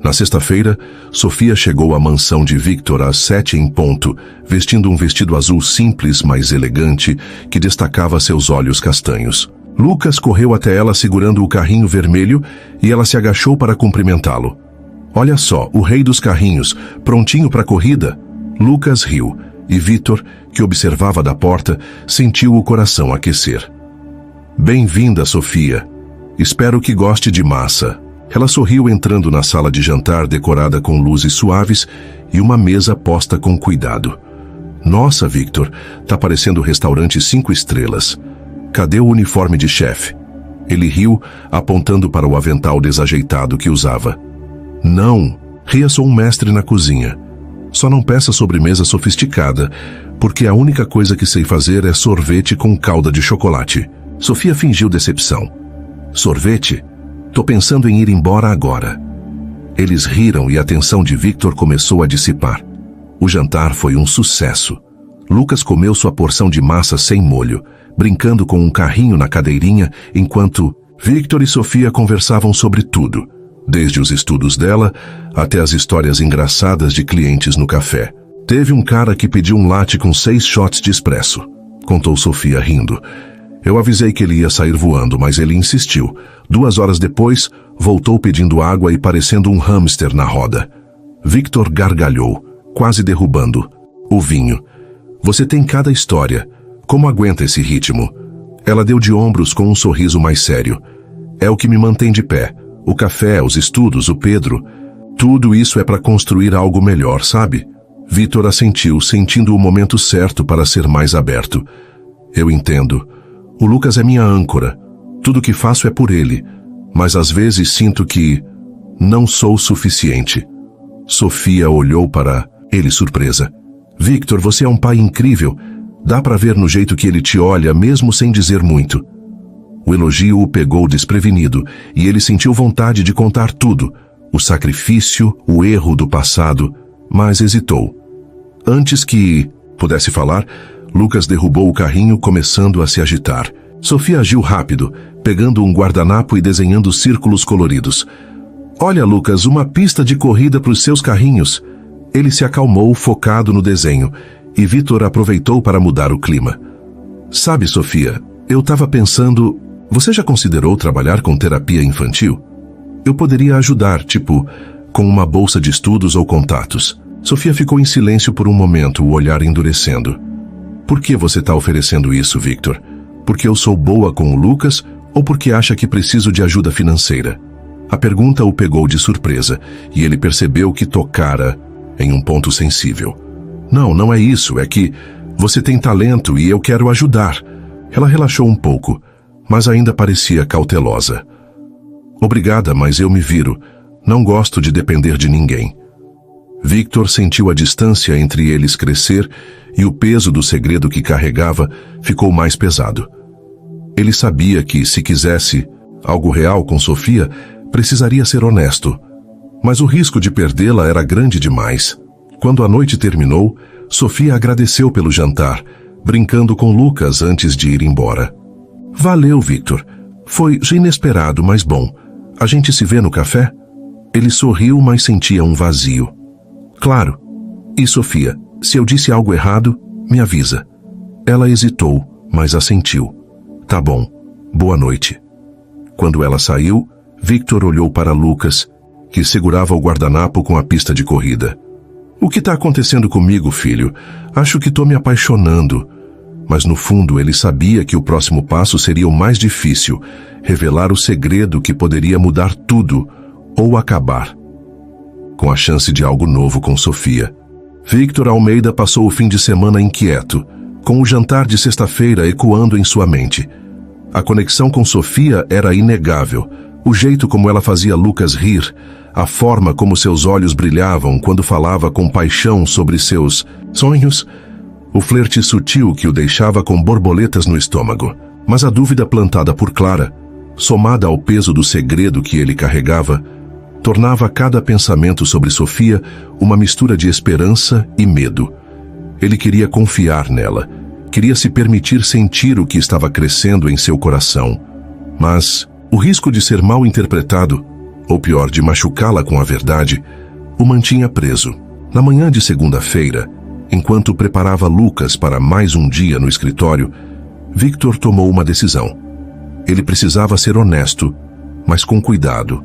Na sexta-feira, Sofia chegou à mansão de Victor às 7 em ponto, vestindo um vestido azul simples, mas elegante, que destacava seus olhos castanhos. Lucas correu até ela segurando o carrinho vermelho e ela se agachou para cumprimentá-lo. Olha só, o rei dos carrinhos, prontinho para a corrida? Lucas riu, e Victor, que observava da porta, sentiu o coração aquecer. Bem-vinda, Sofia. Espero que goste de massa. Ela sorriu entrando na sala de jantar decorada com luzes suaves e uma mesa posta com cuidado. Nossa, Victor, tá parecendo restaurante 5 estrelas. Cadê o uniforme de chefe? Ele riu, apontando para o avental desajeitado que usava. Não, Ria, sou um mestre na cozinha. Só não peça sobremesa sofisticada, porque a única coisa que sei fazer é sorvete com calda de chocolate. Sofia fingiu decepção. Sorvete? Tô pensando em ir embora agora. Eles riram e a tensão de Victor começou a dissipar. O jantar foi um sucesso. Lucas comeu sua porção de massa sem molho, brincando com um carrinho na cadeirinha, enquanto Victor e Sofia conversavam sobre tudo, desde os estudos dela até as histórias engraçadas de clientes no café. Teve um cara que pediu um latte com 6 shots de espresso, contou Sofia rindo. Eu avisei que ele ia sair voando, mas ele insistiu. 2 horas depois, voltou pedindo água e parecendo um hamster na roda. Victor gargalhou, quase derrubando o vinho. Você tem cada história. Como aguenta esse ritmo? Ela deu de ombros com um sorriso mais sério. É o que me mantém de pé. O café, os estudos, o Pedro. Tudo isso é para construir algo melhor, sabe? Victor assentiu, sentindo o momento certo para ser mais aberto. Eu entendo. O Lucas é minha âncora. Tudo que faço é por ele. Mas às vezes sinto que não sou suficiente. Sofia olhou para ele surpresa. Victor, você é um pai incrível. Dá para ver no jeito que ele te olha, mesmo sem dizer muito. O elogio o pegou desprevenido e ele sentiu vontade de contar tudo. O sacrifício, o erro do passado, mas hesitou. Antes que pudesse falar, Lucas derrubou o carrinho, começando a se agitar. Sofia agiu rápido, pegando um guardanapo e desenhando círculos coloridos. Olha, Lucas, uma pista de corrida para os seus carrinhos. Ele se acalmou, focado no desenho, e Victor aproveitou para mudar o clima. Sabe, Sofia, eu estava pensando, você já considerou trabalhar com terapia infantil? Eu poderia ajudar, tipo, com uma bolsa de estudos ou contatos. Sofia ficou em silêncio por um momento, o olhar endurecendo. Por que você está oferecendo isso, Victor? Porque eu sou boa com o Lucas ou porque acha que preciso de ajuda financeira? A pergunta o pegou de surpresa e ele percebeu que tocara em um ponto sensível. Não é isso, é que você tem talento e eu quero ajudar. Ela relaxou um pouco, mas ainda parecia cautelosa. Obrigada, mas eu me viro. Não gosto de depender de ninguém. Victor sentiu a distância entre eles crescer e o peso do segredo que carregava ficou mais pesado. Ele sabia que, se quisesse algo real com Sofia, precisaria ser honesto. Mas o risco de perdê-la era grande demais. Quando a noite terminou, Sofia agradeceu pelo jantar, brincando com Lucas antes de ir embora. Valeu, Victor. Foi inesperado, mas bom. A gente se vê no café? Ele sorriu, mas sentia um vazio. Claro. E Sofia, se eu disse algo errado, me avisa. Ela hesitou, mas assentiu. Tá bom. Boa noite. Quando ela saiu, Victor olhou para Lucas, que segurava o guardanapo com a pista de corrida. O que está acontecendo comigo, filho? Acho que estou me apaixonando. mas no fundo ele sabia que o próximo passo seria o mais difícil, revelar o segredo que poderia mudar tudo ou acabar com a chance de algo novo com Sofia. Victor Almeida passou o fim de semana inquieto, com o jantar de sexta-feira ecoando em sua mente. A conexão com Sofia era inegável. O jeito como ela fazia Lucas rir, a forma como seus olhos brilhavam quando falava com paixão sobre seus sonhos, o flerte sutil que o deixava com borboletas no estômago. Mas a dúvida plantada por Clara, somada ao peso do segredo que ele carregava, tornava cada pensamento sobre Sofia uma mistura de esperança e medo. Ele queria confiar nela, queria se permitir sentir o que estava crescendo em seu coração. Mas o risco de ser mal interpretado, ou pior, de machucá-la com a verdade, o mantinha preso. Na manhã de segunda-feira, enquanto preparava Lucas para mais um dia no escritório, Victor tomou uma decisão. Ele precisava ser honesto, mas com cuidado.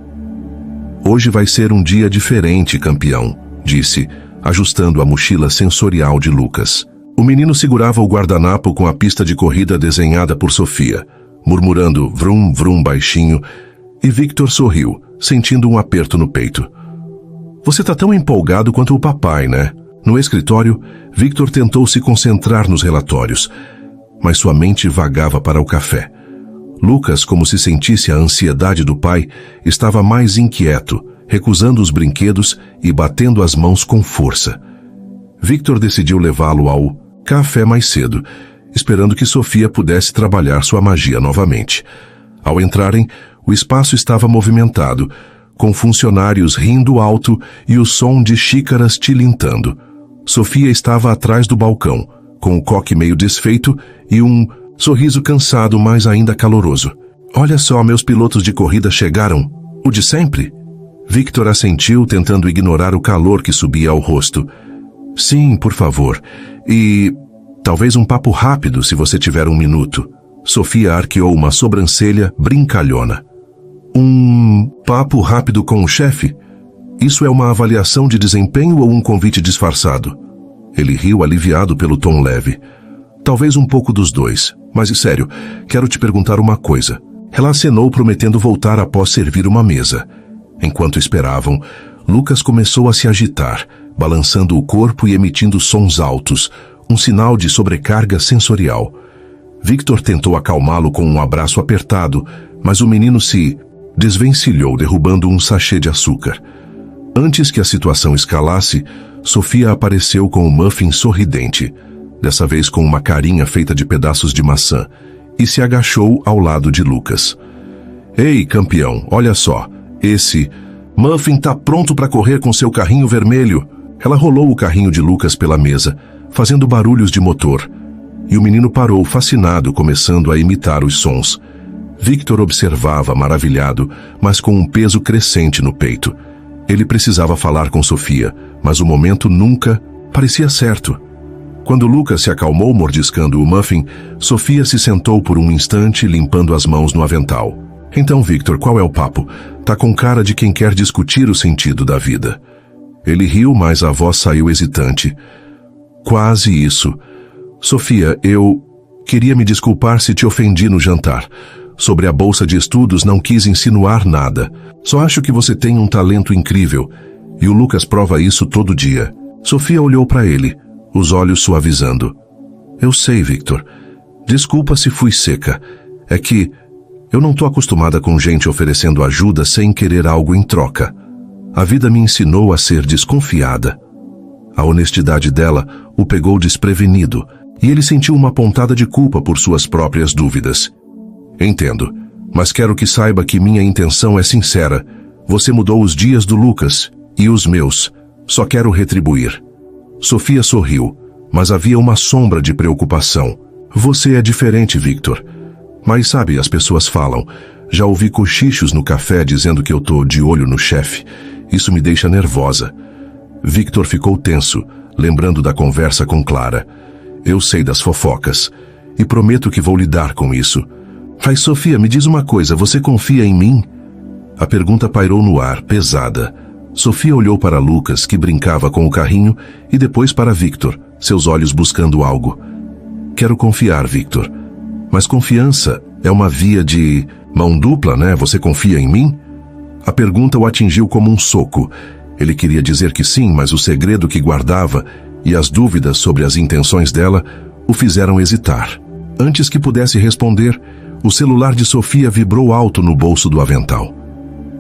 Hoje vai ser um dia diferente, campeão, disse, ajustando a mochila sensorial de Lucas. O menino segurava o guardanapo com a pista de corrida desenhada por Sofia, murmurando vrum vrum baixinho, e Victor sorriu, sentindo um aperto no peito. Você tá tão empolgado quanto o papai, né? No escritório, Victor tentou se concentrar nos relatórios, mas sua mente vagava para o café. Lucas, como se sentisse a ansiedade do pai, estava mais inquieto, recusando os brinquedos e batendo as mãos com força. Victor decidiu levá-lo ao café mais cedo, esperando que Sofia pudesse trabalhar sua magia novamente. Ao entrarem, o espaço estava movimentado, com funcionários rindo alto e o som de xícaras tilintando. Sofia estava atrás do balcão, com o coque meio desfeito e um sorriso cansado, mas ainda caloroso. Olha só, meus pilotos de corrida chegaram. O de sempre? Victor assentiu, tentando ignorar o calor que subia ao rosto. Sim, por favor. E talvez um papo rápido, se você tiver um minuto. Sofia arqueou uma sobrancelha brincalhona. Um papo rápido com o chefe? Isso é uma avaliação de desempenho ou um convite disfarçado? Ele riu, aliviado pelo tom leve. Talvez um pouco dos dois. Mas, sério, quero te perguntar uma coisa. Ela acenou, prometendo voltar após servir uma mesa. Enquanto esperavam, Lucas começou a se agitar, balançando o corpo e emitindo sons altos, um sinal de sobrecarga sensorial. Victor tentou acalmá-lo com um abraço apertado, mas o menino se desvencilhou, derrubando um sachê de açúcar. Antes que a situação escalasse, Sofia apareceu com o muffin sorridente, dessa vez com uma carinha feita de pedaços de maçã, e se agachou ao lado de Lucas. Ei, campeão, olha só, esse muffin tá pronto para correr com seu carrinho vermelho. Ela rolou o carrinho de Lucas pela mesa, fazendo barulhos de motor, e o menino parou, fascinado, começando a imitar os sons. Victor observava, maravilhado, mas com um peso crescente no peito. Ele precisava falar com Sofia, mas o momento nunca parecia certo. Quando Lucas se acalmou mordiscando o muffin, Sofia se sentou por um instante, limpando as mãos no avental. Então, Victor, qual é o papo? Tá com cara de quem quer discutir o sentido da vida. Ele riu, mas a voz saiu hesitante. Quase isso. Sofia, eu queria me desculpar se te ofendi no jantar. Sobre a bolsa de estudos não quis insinuar nada. Só acho que você tem um talento incrível. E o Lucas prova isso todo dia. Sofia olhou para ele, os olhos suavizando. Eu sei, Victor. Desculpa se fui seca. É que eu não tô acostumada com gente oferecendo ajuda sem querer algo em troca. A vida me ensinou a ser desconfiada. A honestidade dela o pegou desprevenido, e ele sentiu uma pontada de culpa por suas próprias dúvidas. Entendo, mas quero que saiba que minha intenção é sincera. Você mudou os dias do Lucas, e os meus. Só quero retribuir. Sofia sorriu, mas havia uma sombra de preocupação. Você é diferente, Victor. Mas sabe, as pessoas falam. Já ouvi cochichos no café dizendo que eu tô de olho no chefe. Isso me deixa nervosa. Victor ficou tenso, lembrando da conversa com Clara. Eu sei das fofocas, e prometo que vou lidar com isso. Mas, Sofia, me diz uma coisa, você confia em mim? A pergunta pairou no ar, pesada. Sofia olhou para Lucas, que brincava com o carrinho, e depois para Victor, seus olhos buscando algo. Quero confiar, Victor. Mas confiança é uma via de mão dupla, né? Você confia em mim? A pergunta o atingiu como um soco. Ele queria dizer que sim, mas o segredo que guardava e as dúvidas sobre as intenções dela o fizeram hesitar. Antes que pudesse responder, o celular de Sofia vibrou alto no bolso do avental.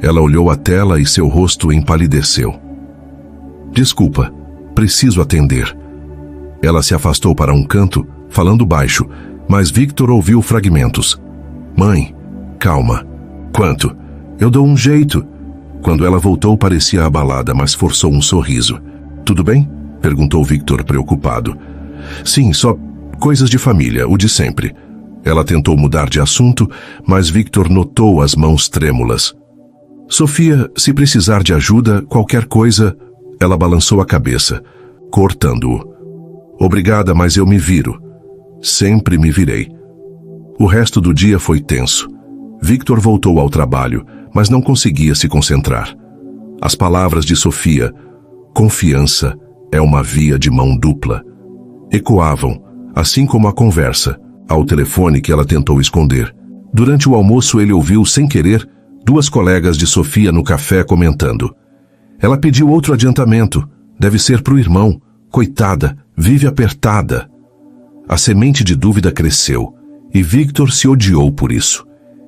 Ela olhou a tela e seu rosto empalideceu. Desculpa, preciso atender. Ela se afastou para um canto, falando baixo, mas Victor ouviu fragmentos. Mãe, calma. Quanto? Eu dou um jeito. Quando ela voltou, parecia abalada, mas forçou um sorriso. Tudo bem? Perguntou Victor, preocupado. Sim, só coisas de família, o de sempre. Ela tentou mudar de assunto, mas Victor notou as mãos trêmulas. Sofia, se precisar de ajuda, qualquer coisa... Ela balançou a cabeça, cortando-o. Obrigada, mas eu me viro. Sempre me virei. O resto do dia foi tenso. Victor voltou ao trabalho, mas não conseguia se concentrar. As palavras de Sofia, confiança é uma via de mão dupla, ecoavam, assim como a conversa, ao telefone que ela tentou esconder. Durante o almoço ele ouviu, sem querer, duas colegas de Sofia no café comentando. Ela pediu outro adiantamento. Deve ser pro irmão. Coitada, vive apertada. A semente de dúvida cresceu, e Victor se odiou por isso.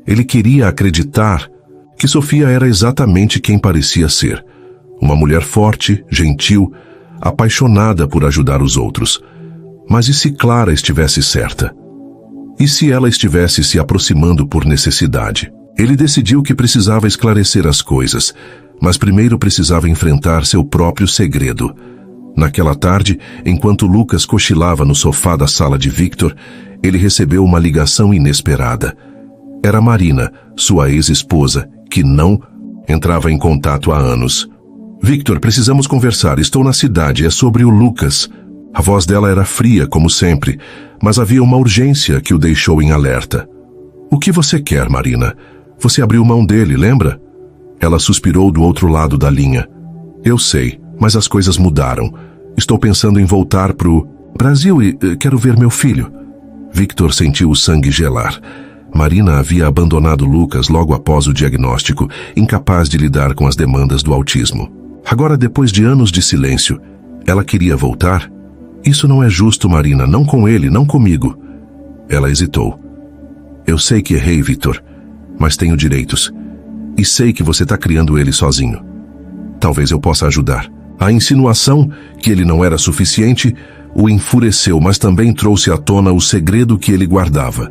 Ele queria acreditar que Sofia era exatamente quem parecia ser. Uma mulher forte, gentil, apaixonada por ajudar os outros. Mas e se Clara estivesse certa? E se ela estivesse se aproximando por necessidade? Ele decidiu que precisava esclarecer as coisas, mas primeiro precisava enfrentar seu próprio segredo. Naquela tarde, enquanto Lucas cochilava no sofá da sala de Victor, ele recebeu uma ligação inesperada. Era Marina, sua ex-esposa, que não entrava em contato há anos. Victor, precisamos conversar, estou na cidade, é sobre o Lucas. A voz dela era fria, como sempre, mas havia uma urgência que o deixou em alerta. O que você quer, Marina? Você abriu mão dele, lembra? Ela suspirou do outro lado da linha. Eu sei, mas as coisas mudaram. Estou pensando em voltar pro Brasil e quero ver meu filho. Victor sentiu o sangue gelar. Marina havia abandonado Lucas logo após o diagnóstico, incapaz de lidar com as demandas do autismo. Agora, depois de anos de silêncio, ela queria voltar? Isso não é justo, Marina, não com ele, não comigo. Ela hesitou. Eu sei que errei, Victor, mas tenho direitos. E sei que você está criando ele sozinho. Talvez eu possa ajudar. A insinuação que ele não era suficiente o enfureceu, mas também trouxe à tona o segredo que ele guardava.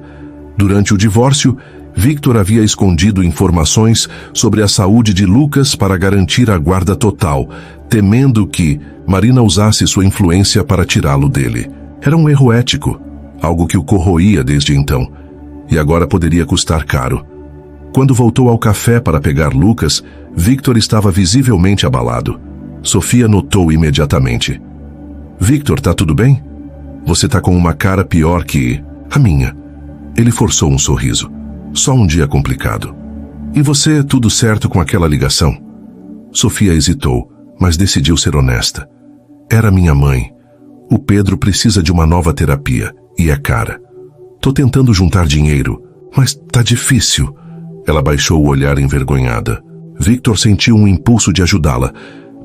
Durante o divórcio, Victor havia escondido informações sobre a saúde de Lucas para garantir a guarda total, temendo que Marina usasse sua influência para tirá-lo dele. Era um erro ético, algo que o corroía desde então, e agora poderia custar caro. Quando voltou ao café para pegar Lucas, Victor estava visivelmente abalado. Sofia notou imediatamente. Victor, tá tudo bem? Você tá com uma cara pior que a minha. Ele forçou um sorriso. Só um dia complicado. E você, tudo certo com aquela ligação? Sofia hesitou, mas decidiu ser honesta. Era minha mãe. O Pedro precisa de uma nova terapia, e é cara. Tô tentando juntar dinheiro, mas tá difícil. Ela baixou o olhar envergonhada. Victor sentiu um impulso de ajudá-la,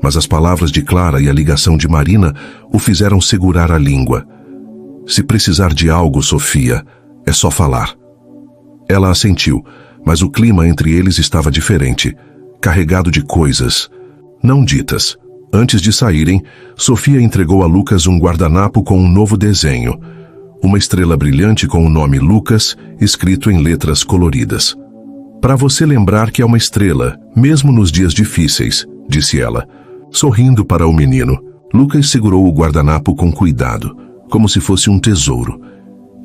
mas as palavras de Clara e a ligação de Marina o fizeram segurar a língua. Se precisar de algo, Sofia, é só falar. Ela assentiu, mas o clima entre eles estava diferente, carregado de coisas não ditas. Antes de saírem, Sofia entregou a Lucas um guardanapo com um novo desenho, uma estrela brilhante com o nome Lucas escrito em letras coloridas. Para você lembrar que é uma estrela, mesmo nos dias difíceis, disse ela. Sorrindo para o menino, Lucas segurou o guardanapo com cuidado, como se fosse um tesouro,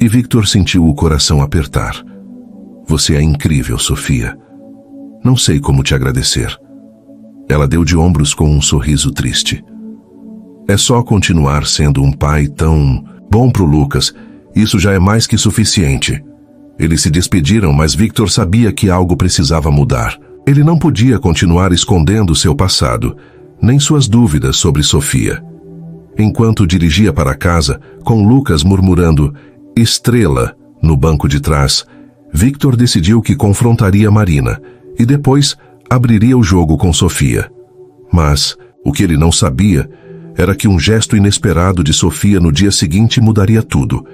e Victor sentiu o coração apertar. Você é incrível, Sofia. Não sei como te agradecer. Ela deu de ombros com um sorriso triste. É só continuar sendo um pai tão bom pro Lucas. Isso já é mais que suficiente. Eles se despediram, mas Victor sabia que algo precisava mudar. Ele não podia continuar escondendo seu passado, nem suas dúvidas sobre Sofia. Enquanto dirigia para casa, com Lucas murmurando, Estrela, no banco de trás, Victor decidiu que confrontaria Marina e depois abriria o jogo com Sofia. Mas o que ele não sabia era que um gesto inesperado de Sofia no dia seguinte mudaria tudo,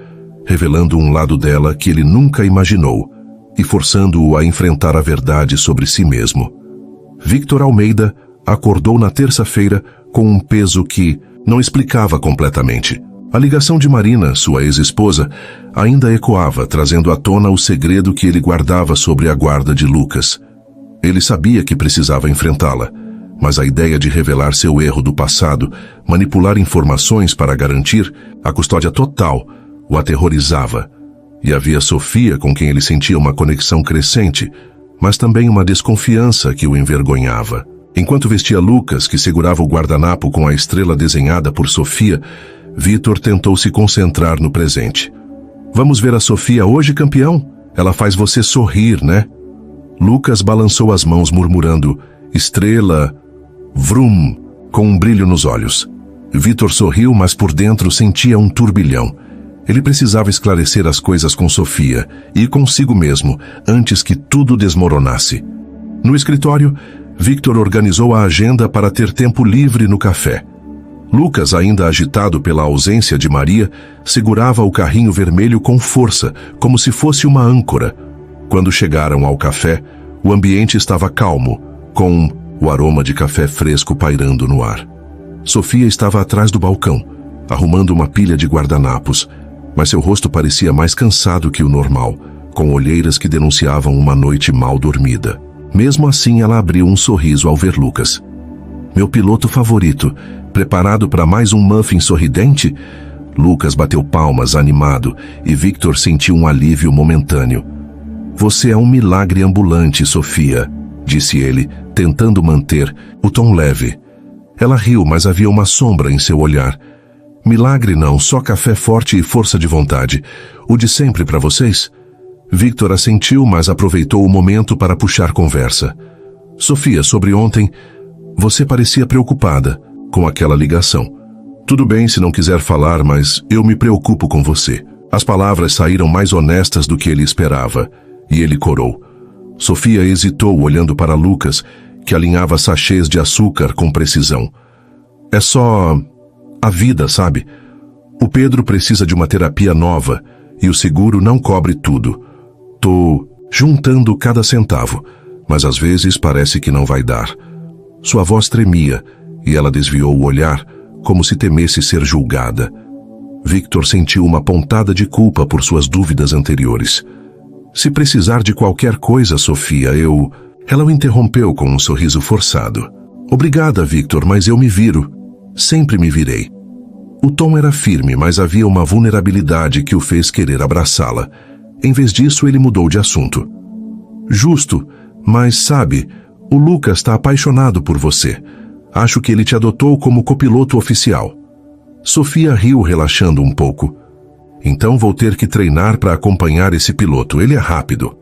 revelando um lado dela que ele nunca imaginou e forçando-o a enfrentar a verdade sobre si mesmo. Victor Almeida acordou na terça-feira com um peso que não explicava completamente. A ligação de Marina, sua ex-esposa, ainda ecoava, trazendo à tona o segredo que ele guardava sobre a guarda de Lucas. Ele sabia que precisava enfrentá-la, mas a ideia de revelar seu erro do passado, manipular informações para garantir a custódia total, o aterrorizava. E havia Sofia, com quem ele sentia uma conexão crescente, mas também uma desconfiança que o envergonhava. Enquanto vestia Lucas, que segurava o guardanapo com a estrela desenhada por Sofia, Victor tentou se concentrar no presente. Vamos ver a Sofia hoje, campeão? Ela faz você sorrir, né? Lucas balançou as mãos murmurando, estrela, vrum, com um brilho nos olhos. Victor sorriu, mas por dentro sentia um turbilhão. Ele precisava esclarecer as coisas com Sofia e consigo mesmo, antes que tudo desmoronasse. No escritório, Victor organizou a agenda para ter tempo livre no café. Lucas, ainda agitado pela ausência de Maria, segurava o carrinho vermelho com força, como se fosse uma âncora. Quando chegaram ao café, o ambiente estava calmo, com o aroma de café fresco pairando no ar. Sofia estava atrás do balcão, arrumando uma pilha de guardanapos, mas seu rosto parecia mais cansado que o normal, com olheiras que denunciavam uma noite mal dormida. Mesmo assim, ela abriu um sorriso ao ver Lucas. Meu piloto favorito, preparado para mais um muffin sorridente? Lucas bateu palmas, animado, e Victor sentiu um alívio momentâneo. Você é um milagre ambulante, Sofia, disse ele, tentando manter o tom leve. Ela riu, mas havia uma sombra em seu olhar. Milagre não, só café forte e força de vontade. O de sempre para vocês? Victor assentiu, mas aproveitou o momento para puxar conversa. Sofia, sobre ontem, você parecia preocupada com aquela ligação. Tudo bem se não quiser falar, mas eu me preocupo com você. As palavras saíram mais honestas do que ele esperava, e ele corou. Sofia hesitou olhando para Lucas, que alinhava sachês de açúcar com precisão. É só a vida, sabe? O Pedro precisa de uma terapia nova, e o seguro não cobre tudo. Tô juntando cada centavo, mas às vezes parece que não vai dar. Sua voz tremia, e ela desviou o olhar, como se temesse ser julgada. Victor sentiu uma pontada de culpa por suas dúvidas anteriores. Se precisar de qualquer coisa, Sofia, eu... Ela o interrompeu com um sorriso forçado. Obrigada, Victor, mas eu me viro. Sempre me virei. O tom era firme, mas havia uma vulnerabilidade que o fez querer abraçá-la. Em vez disso, ele mudou de assunto. Justo, mas sabe, o Lucas está apaixonado por você. Acho que ele te adotou como copiloto oficial. Sofia riu, relaxando um pouco. Então vou ter que treinar para acompanhar esse piloto, ele é rápido.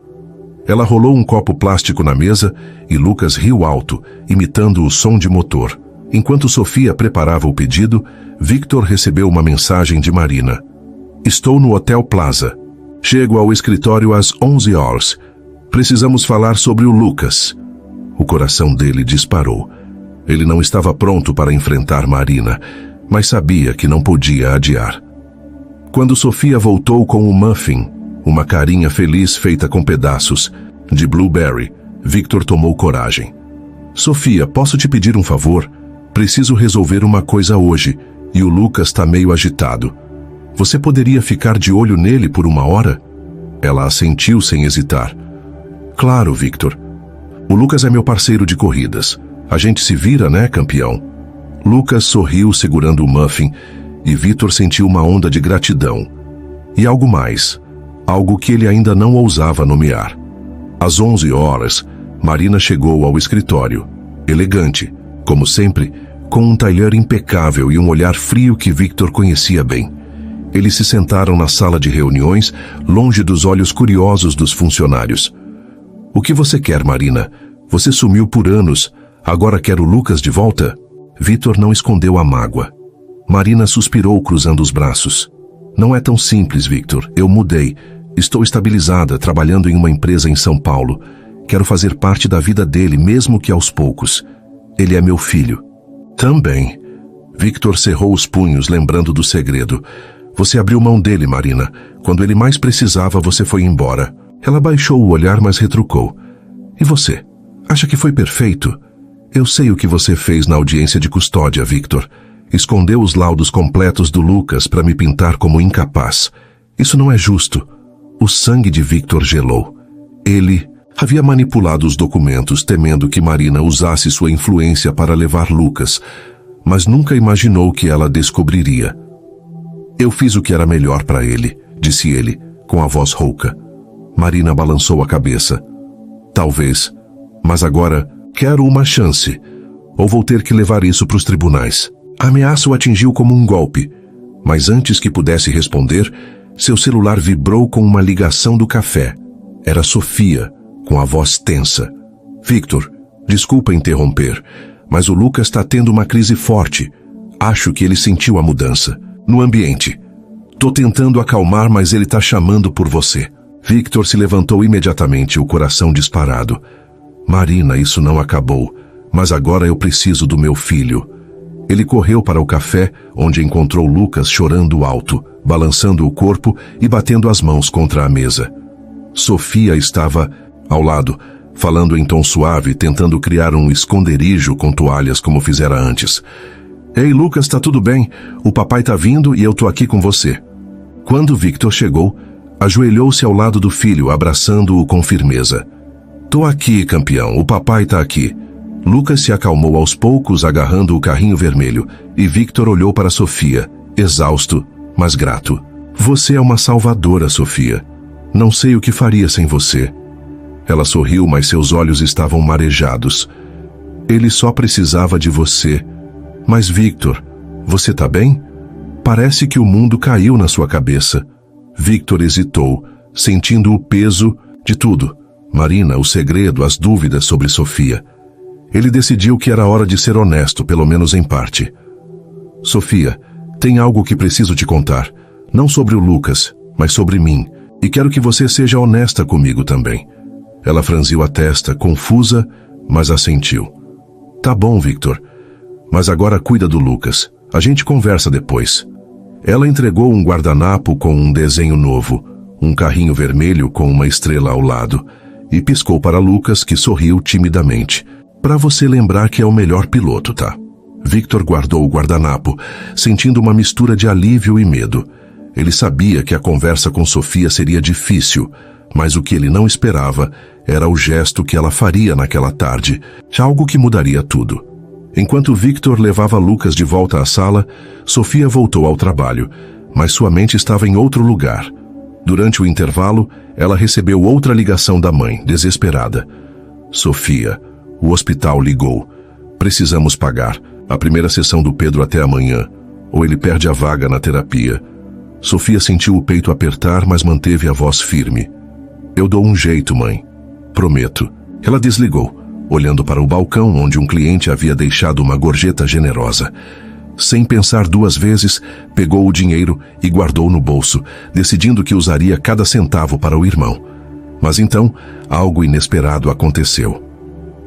Ela rolou um copo plástico na mesa e Lucas riu alto, imitando o som de motor. Enquanto Sofia preparava o pedido, Victor recebeu uma mensagem de Marina. Estou no Hotel Plaza. Chego ao escritório às 11 horas. Precisamos falar sobre o Lucas. O coração dele disparou. Ele não estava pronto para enfrentar Marina, mas sabia que não podia adiar. Quando Sofia voltou com o muffin, uma carinha feliz feita com pedaços de blueberry, Victor tomou coragem. Sofia, posso te pedir um favor? Preciso resolver uma coisa hoje, e o Lucas está meio agitado. Você poderia ficar de olho nele por uma hora? Ela assentiu sem hesitar. Claro, Victor. O Lucas é meu parceiro de corridas. A gente se vira, né, campeão? Lucas sorriu segurando o muffin, e Victor sentiu uma onda de gratidão. E algo mais. Algo que ele ainda não ousava nomear. Às 11 horas, Marina chegou ao escritório, elegante, como sempre, com um talher impecável e um olhar frio que Victor conhecia bem. Eles se sentaram na sala de reuniões, longe dos olhos curiosos dos funcionários. O que você quer, Marina? Você sumiu por anos, agora quer o Lucas de volta? Victor não escondeu a mágoa. Marina suspirou cruzando os braços. Não é tão simples, Victor. Eu mudei. Estou estabilizada, trabalhando em uma empresa em São Paulo. Quero fazer parte da vida dele, mesmo que aos poucos. Ele é meu filho. Também. Victor cerrou os punhos, lembrando do segredo. Você abriu mão dele, Marina. Quando ele mais precisava, você foi embora. Ela baixou o olhar, mas retrucou. E você? Acha que foi perfeito? Eu sei o que você fez na audiência de custódia, Victor. Escondeu os laudos completos do Lucas para me pintar como incapaz. Isso não é justo. O sangue de Victor gelou. Ele havia manipulado os documentos, temendo que Marina usasse sua influência para levar Lucas, mas nunca imaginou que ela descobriria. Eu fiz o que era melhor para ele, disse ele, com a voz rouca. Marina balançou a cabeça. Talvez, mas agora quero uma chance, ou vou ter que levar isso para os tribunais. A ameaça o atingiu como um golpe, mas antes que pudesse responder, seu celular vibrou com uma ligação do café. Era Sofia, com a voz tensa. Victor, desculpa interromper, mas o Lucas está tendo uma crise forte. Acho que ele sentiu a mudança. No ambiente. Tô tentando acalmar, mas ele tá chamando por você. Victor se levantou imediatamente, o coração disparado. Marina, isso não acabou, mas agora eu preciso do meu filho. Ele correu para o café, onde encontrou Lucas chorando alto, balançando o corpo e batendo as mãos contra a mesa. Sofia estava ao lado, falando em tom suave, tentando criar um esconderijo com toalhas como fizera antes. Ei, Lucas, tá tudo bem? O papai tá vindo e eu tô aqui com você. Quando Victor chegou, ajoelhou-se ao lado do filho, abraçando-o com firmeza. Tô aqui, campeão, o papai tá aqui. Lucas se acalmou aos poucos, agarrando o carrinho vermelho, e Victor olhou para Sofia, exausto, mas grato. Você é uma salvadora, Sofia. Não sei o que faria sem você. Ela sorriu, mas seus olhos estavam marejados. Ele só precisava de você. Mas, Victor, você tá bem? Parece que o mundo caiu na sua cabeça. Victor hesitou, sentindo o peso de tudo. Marina, o segredo, as dúvidas sobre Sofia. Ele decidiu que era hora de ser honesto, pelo menos em parte. Sofia, tem algo que preciso te contar. Não sobre o Lucas, mas sobre mim. E quero que você seja honesta comigo também. Ela franziu a testa, confusa, mas assentiu. Tá bom, Victor. Mas agora cuida do Lucas. A gente conversa depois. Ela entregou um guardanapo com um desenho novo, um carrinho vermelho com uma estrela ao lado, e piscou para Lucas, que sorriu timidamente. Para você lembrar que é o melhor piloto, tá? Victor guardou o guardanapo, sentindo uma mistura de alívio e medo. Ele sabia que a conversa com Sofia seria difícil, mas o que ele não esperava era o gesto que ela faria naquela tarde, algo que mudaria tudo. Enquanto Victor levava Lucas de volta à sala, Sofia voltou ao trabalho, mas sua mente estava em outro lugar. Durante o intervalo, ela recebeu outra ligação da mãe, desesperada. Sofia, o hospital ligou. Precisamos pagar. A primeira sessão do Pedro até amanhã, ou ele perde a vaga na terapia. Sofia sentiu o peito apertar, mas manteve a voz firme. Eu dou um jeito, mãe. Prometo. Ela desligou, olhando para o balcão onde um cliente havia deixado uma gorjeta generosa. Sem pensar duas vezes, pegou o dinheiro e guardou no bolso, decidindo que usaria cada centavo para o irmão. Mas então, algo inesperado aconteceu.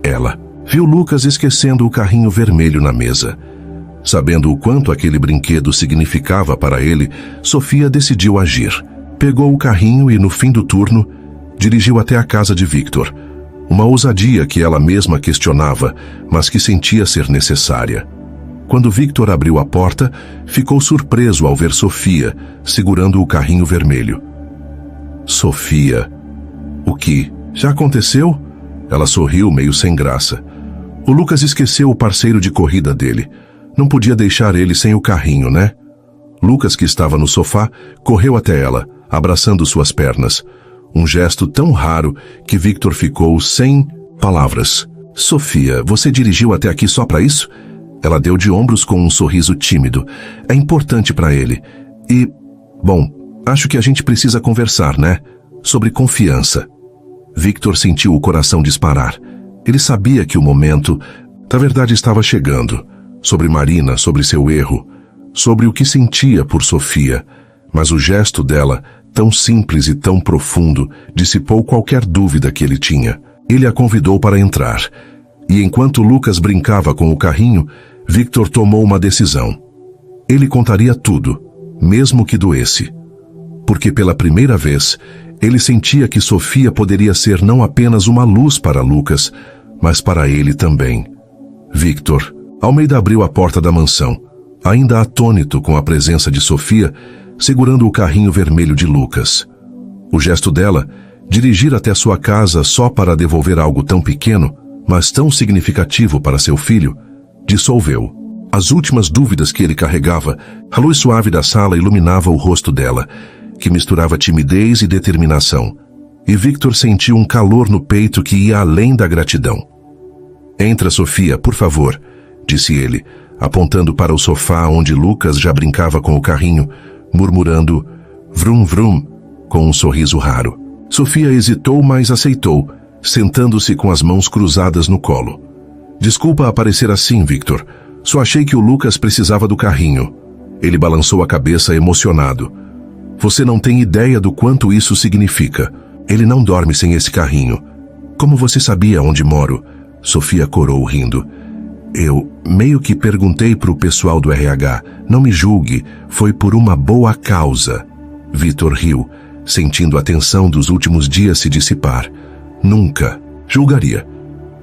Ela viu Lucas esquecendo o carrinho vermelho na mesa. Sabendo o quanto aquele brinquedo significava para ele, Sofia decidiu agir. Pegou o carrinho e, no fim do turno, dirigiu até a casa de Victor. Uma ousadia que ela mesma questionava, mas que sentia ser necessária. Quando Victor abriu a porta, ficou surpreso ao ver Sofia segurando o carrinho vermelho. Sofia. O que? Já aconteceu? Ela sorriu meio sem graça. O Lucas esqueceu o parceiro de corrida dele. Não podia deixar ele sem o carrinho, né? Lucas, que estava no sofá, correu até ela, abraçando suas pernas. Um gesto tão raro que Victor ficou sem palavras. Sofia, você dirigiu até aqui só para isso? Ela deu de ombros com um sorriso tímido. É importante para ele. E, bom, acho que a gente precisa conversar, né? Sobre confiança. Victor sentiu o coração disparar. Ele sabia que o momento, na verdade, estava chegando. Sobre Marina, sobre seu erro, sobre o que sentia por Sofia. Mas o gesto dela, tão simples e tão profundo, dissipou qualquer dúvida que ele tinha. Ele a convidou para entrar. E enquanto Lucas brincava com o carrinho, Victor tomou uma decisão. Ele contaria tudo, mesmo que doesse. Porque pela primeira vez, ele sentia que Sofia poderia ser não apenas uma luz para Lucas, mas para ele também. Victor. Almeida abriu a porta da mansão, ainda atônito com a presença de Sofia, segurando o carrinho vermelho de Lucas. O gesto dela, dirigir até sua casa só para devolver algo tão pequeno, mas tão significativo para seu filho, dissolveu as últimas dúvidas que ele carregava. A luz suave da sala iluminava o rosto dela, que misturava timidez e determinação, e Victor sentiu um calor no peito que ia além da gratidão. "Entra, Sofia, por favor", disse ele, apontando para o sofá onde Lucas já brincava com o carrinho, murmurando "vrum vrum", com um sorriso raro. Sofia hesitou, mas aceitou, sentando-se com as mãos cruzadas no colo. "Desculpa aparecer assim, Victor. Só achei que o Lucas precisava do carrinho." Ele balançou a cabeça emocionado. "Você não tem ideia do quanto isso significa. Ele não dorme sem esse carrinho." "Como você sabia onde moro?" Sofia corou rindo. "Eu meio que perguntei para o pessoal do RH. Não me julgue, foi por uma boa causa." Victor riu, sentindo a tensão dos últimos dias se dissipar. "Nunca julgaria.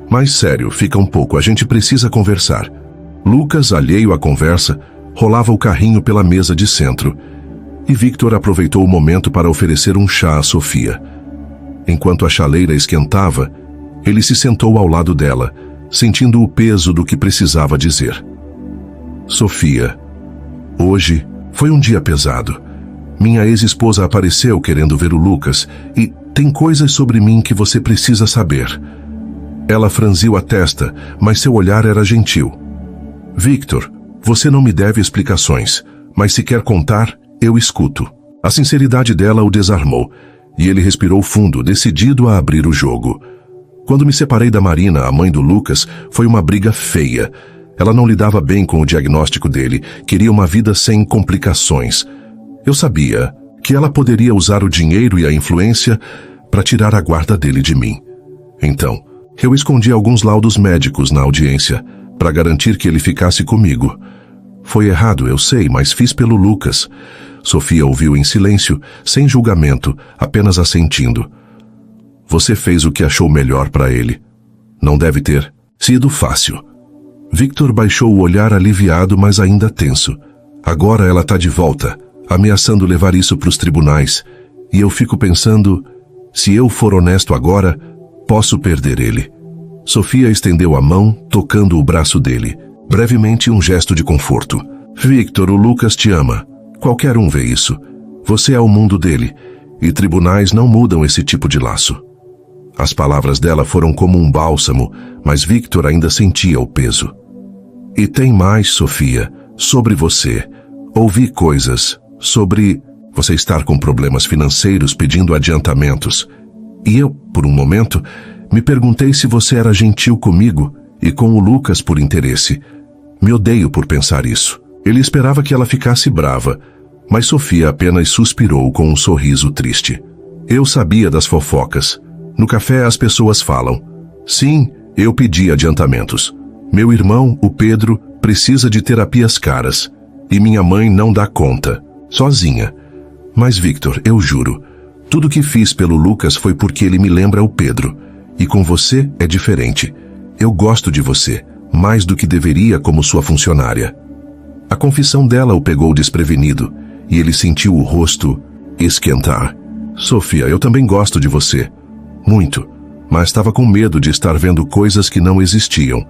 Mas sério, fica um pouco, a gente precisa conversar." Lucas, alheio à conversa, rolava o carrinho pela mesa de centro, e Victor aproveitou o momento para oferecer um chá a Sofia. Enquanto a chaleira esquentava, ele se sentou ao lado dela, sentindo o peso do que precisava dizer. "Sofia, hoje foi um dia pesado. Minha ex-esposa apareceu querendo ver o Lucas e tem coisas sobre mim que você precisa saber." Ela franziu a testa, mas seu olhar era gentil. "Victor, você não me deve explicações, mas se quer contar, eu escuto." A sinceridade dela o desarmou, e ele respirou fundo, decidido a abrir o jogo. "Quando me separei da Marina, a mãe do Lucas, foi uma briga feia. Ela não lidava bem com o diagnóstico dele, queria uma vida sem complicações. Eu sabia que ela poderia usar o dinheiro e a influência para tirar a guarda dele de mim. Então, eu escondi alguns laudos médicos na audiência, para garantir que ele ficasse comigo. Foi errado, eu sei, mas fiz pelo Lucas." Sofia ouviu em silêncio, sem julgamento, apenas assentindo. "Você fez o que achou melhor para ele. Não deve ter sido fácil." Victor baixou o olhar aliviado, mas ainda tenso. "Agora ela está de volta, ameaçando levar isso para os tribunais. E eu fico pensando, se eu for honesto agora, posso perder ele." Sofia estendeu a mão, tocando o braço dele. Brevemente, um gesto de conforto. "Victor, o Lucas te ama. Qualquer um vê isso. Você é o mundo dele, e tribunais não mudam esse tipo de laço." As palavras dela foram como um bálsamo, mas Victor ainda sentia o peso. "E tem mais, Sofia, sobre você. Ouvi coisas sobre você estar com problemas financeiros pedindo adiantamentos. E eu, por um momento, me perguntei se você era gentil comigo e com o Lucas por interesse. Me odeio por pensar isso." Ele esperava que ela ficasse brava, mas Sofia apenas suspirou com um sorriso triste. "Eu sabia das fofocas. No café as pessoas falam. Sim, eu pedi adiantamentos. Meu irmão, o Pedro, precisa de terapias caras. E minha mãe não dá conta, sozinha. Mas, Victor, eu juro, tudo que fiz pelo Lucas foi porque ele me lembra o Pedro. E com você é diferente. Eu gosto de você, mais do que deveria como sua funcionária." A confissão dela o pegou desprevenido, e ele sentiu o rosto esquentar. "Sofia, eu também gosto de você. Muito. Mas estava com medo de estar vendo coisas que não existiam."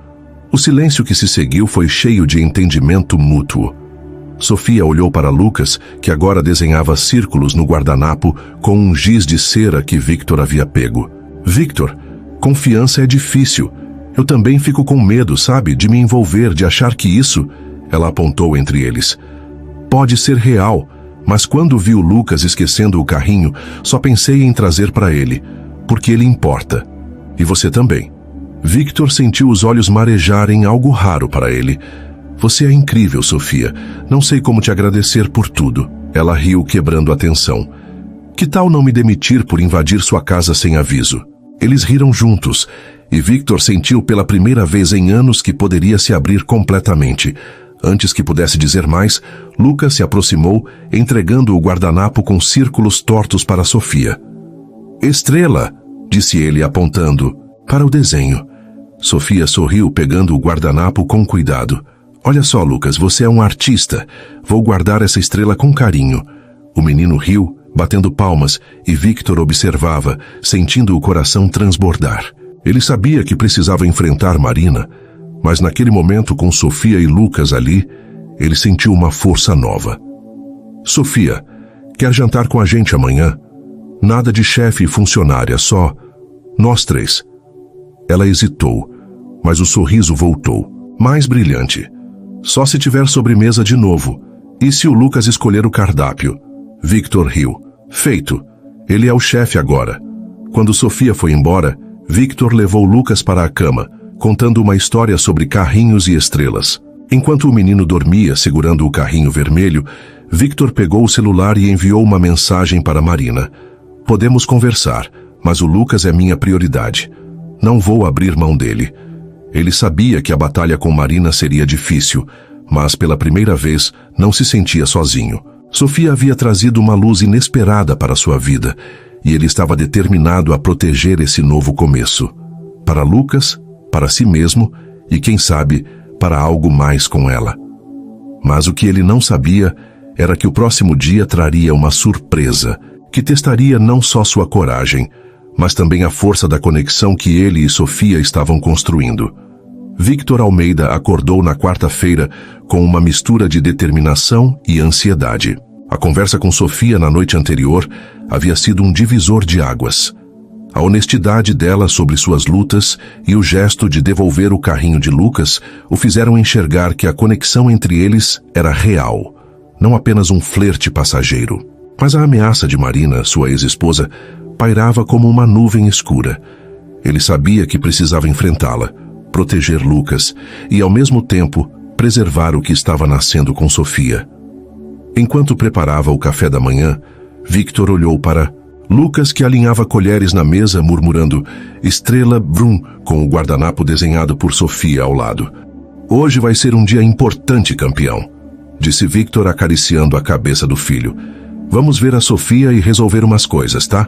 O silêncio que se seguiu foi cheio de entendimento mútuo. Sofia olhou para Lucas, que agora desenhava círculos no guardanapo com um giz de cera que Victor havia pego. "Victor, confiança é difícil. Eu também fico com medo, sabe, de me envolver, de achar que isso..." Ela apontou entre eles. "Pode ser real, mas quando vi o Lucas esquecendo o carrinho, só pensei em trazer para ele, porque ele importa. E você também." Victor sentiu os olhos marejarem, algo raro para ele. "Você é incrível, Sofia. Não sei como te agradecer por tudo." Ela riu, quebrando a tensão. Que tal não me demitir por invadir sua casa sem aviso? Eles riram juntos, e Victor sentiu pela primeira vez em anos que poderia se abrir completamente. Antes que pudesse dizer mais, Lucas se aproximou, entregando o guardanapo com círculos tortos para Sofia. Estrela, disse ele apontando para o desenho. Sofia sorriu, pegando o guardanapo com cuidado. Olha só, Lucas, você é um artista. Vou guardar essa estrela com carinho. O menino riu, batendo palmas, e Victor observava, sentindo o coração transbordar. Ele sabia que precisava enfrentar Marina, mas naquele momento, com Sofia e Lucas ali, ele sentiu uma força nova. Sofia, quer jantar com a gente amanhã? Nada de chefe e funcionária, só nós três. Ela hesitou, mas o sorriso voltou, mais brilhante. Só se tiver sobremesa de novo. E se o Lucas escolher o cardápio? Victor riu. Feito. Ele é o chefe agora. Quando Sofia foi embora, Victor levou Lucas para a cama, contando uma história sobre carrinhos e estrelas. Enquanto o menino dormia segurando o carrinho vermelho, Victor pegou o celular e enviou uma mensagem para Marina. Podemos conversar, mas o Lucas é minha prioridade. Não vou abrir mão dele. Ele sabia que a batalha com Marina seria difícil, mas pela primeira vez não se sentia sozinho. Sofia havia trazido uma luz inesperada para sua vida, e ele estava determinado a proteger esse novo começo. Para Lucas, para si mesmo e, quem sabe, para algo mais com ela. Mas o que ele não sabia era que o próximo dia traria uma surpresa, que testaria não só sua coragem, mas também a força da conexão que ele e Sofia estavam construindo. Victor Almeida acordou na quarta-feira com uma mistura de determinação e ansiedade. A conversa com Sofia na noite anterior havia sido um divisor de águas. A honestidade dela sobre suas lutas e o gesto de devolver o carrinho de Lucas o fizeram enxergar que a conexão entre eles era real, não apenas um flerte passageiro. Mas a ameaça de Marina, sua ex-esposa, pairava como uma nuvem escura. Ele sabia que precisava enfrentá-la, proteger Lucas e, ao mesmo tempo, preservar o que estava nascendo com Sofia. Enquanto preparava o café da manhã, Victor olhou para Lucas, que alinhava colheres na mesa, murmurando Estrela Brum, com o guardanapo desenhado por Sofia ao lado. Hoje vai ser um dia importante, campeão, disse Victor, acariciando a cabeça do filho. Vamos ver a Sofia e resolver umas coisas, tá?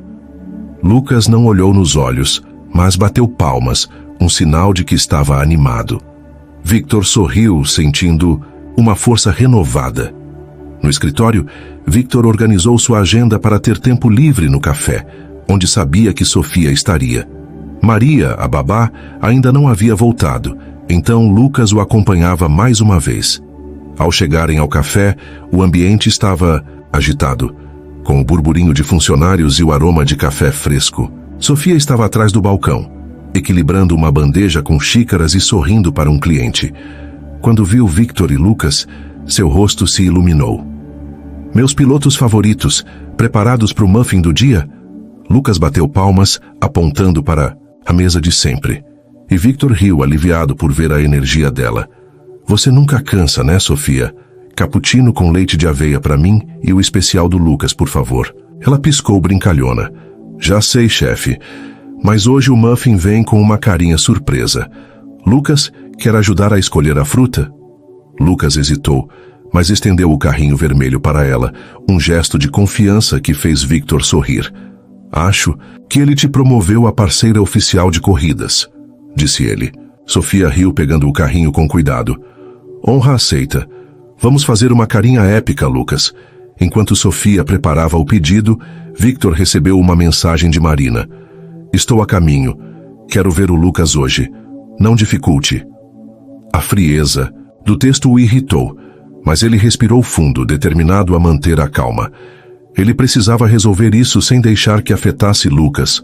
Lucas não olhou nos olhos, mas bateu palmas, um sinal de que estava animado. Victor sorriu, sentindo uma força renovada. No escritório, Victor organizou sua agenda para ter tempo livre no café, onde sabia que Sofia estaria. Maria, a babá, ainda não havia voltado, então Lucas o acompanhava mais uma vez. Ao chegarem ao café, o ambiente estava agitado, com o burburinho de funcionários e o aroma de café fresco. Sofia estava atrás do balcão, equilibrando uma bandeja com xícaras e sorrindo para um cliente. Quando viu Victor e Lucas, seu rosto se iluminou. Meus pilotos favoritos, preparados para o muffin do dia? Lucas bateu palmas, apontando para a mesa de sempre. E Victor riu, aliviado por ver a energia dela. Você nunca cansa, né, Sofia? Cappuccino com leite de aveia para mim e o especial do Lucas, por favor. Ela piscou brincalhona. Já sei, chefe. Mas hoje o muffin vem com uma carinha surpresa. Lucas, quer ajudar a escolher a fruta? Lucas hesitou, mas estendeu o carrinho vermelho para ela, um gesto de confiança que fez Victor sorrir. Acho que ele te promoveu a parceira oficial de corridas, disse ele. Sofia riu, pegando o carrinho com cuidado. Honra aceita. Vamos fazer uma carinha épica, Lucas. Enquanto Sofia preparava o pedido, Victor recebeu uma mensagem de Marina. Estou a caminho. Quero ver o Lucas hoje. Não dificulte. A frieza do texto o irritou, mas ele respirou fundo, determinado a manter a calma. Ele precisava resolver isso sem deixar que afetasse Lucas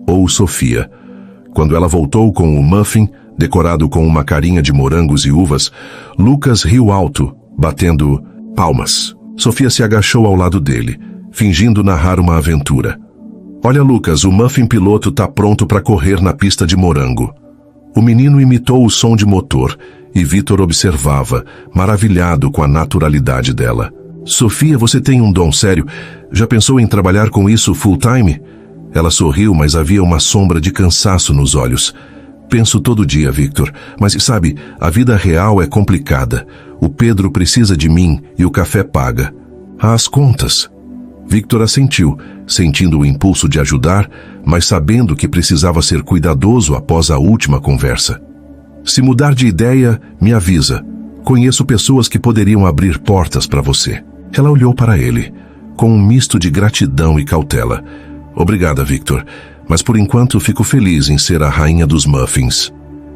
ou Sofia. Quando ela voltou com o muffin, decorado com uma carinha de morangos e uvas, Lucas riu alto, batendo palmas. Sofia se agachou ao lado dele, fingindo narrar uma aventura. Olha, Lucas, o muffin piloto tá pronto para correr na pista de morango. O menino imitou o som de motor e Victor observava, maravilhado com a naturalidade dela. Sofia, você tem um dom sério. Já pensou em trabalhar com isso full time? Ela sorriu, mas havia uma sombra de cansaço nos olhos. Penso todo dia, Victor, mas sabe, a vida real é complicada. O Pedro precisa de mim e o café paga. Há as contas. Victor assentiu, sentindo o impulso de ajudar, mas sabendo que precisava ser cuidadoso após a última conversa. Se mudar de ideia, me avisa. Conheço pessoas que poderiam abrir portas para você. Ela olhou para ele, com um misto de gratidão e cautela. Obrigada, Victor, mas por enquanto fico feliz em ser a rainha dos muffins.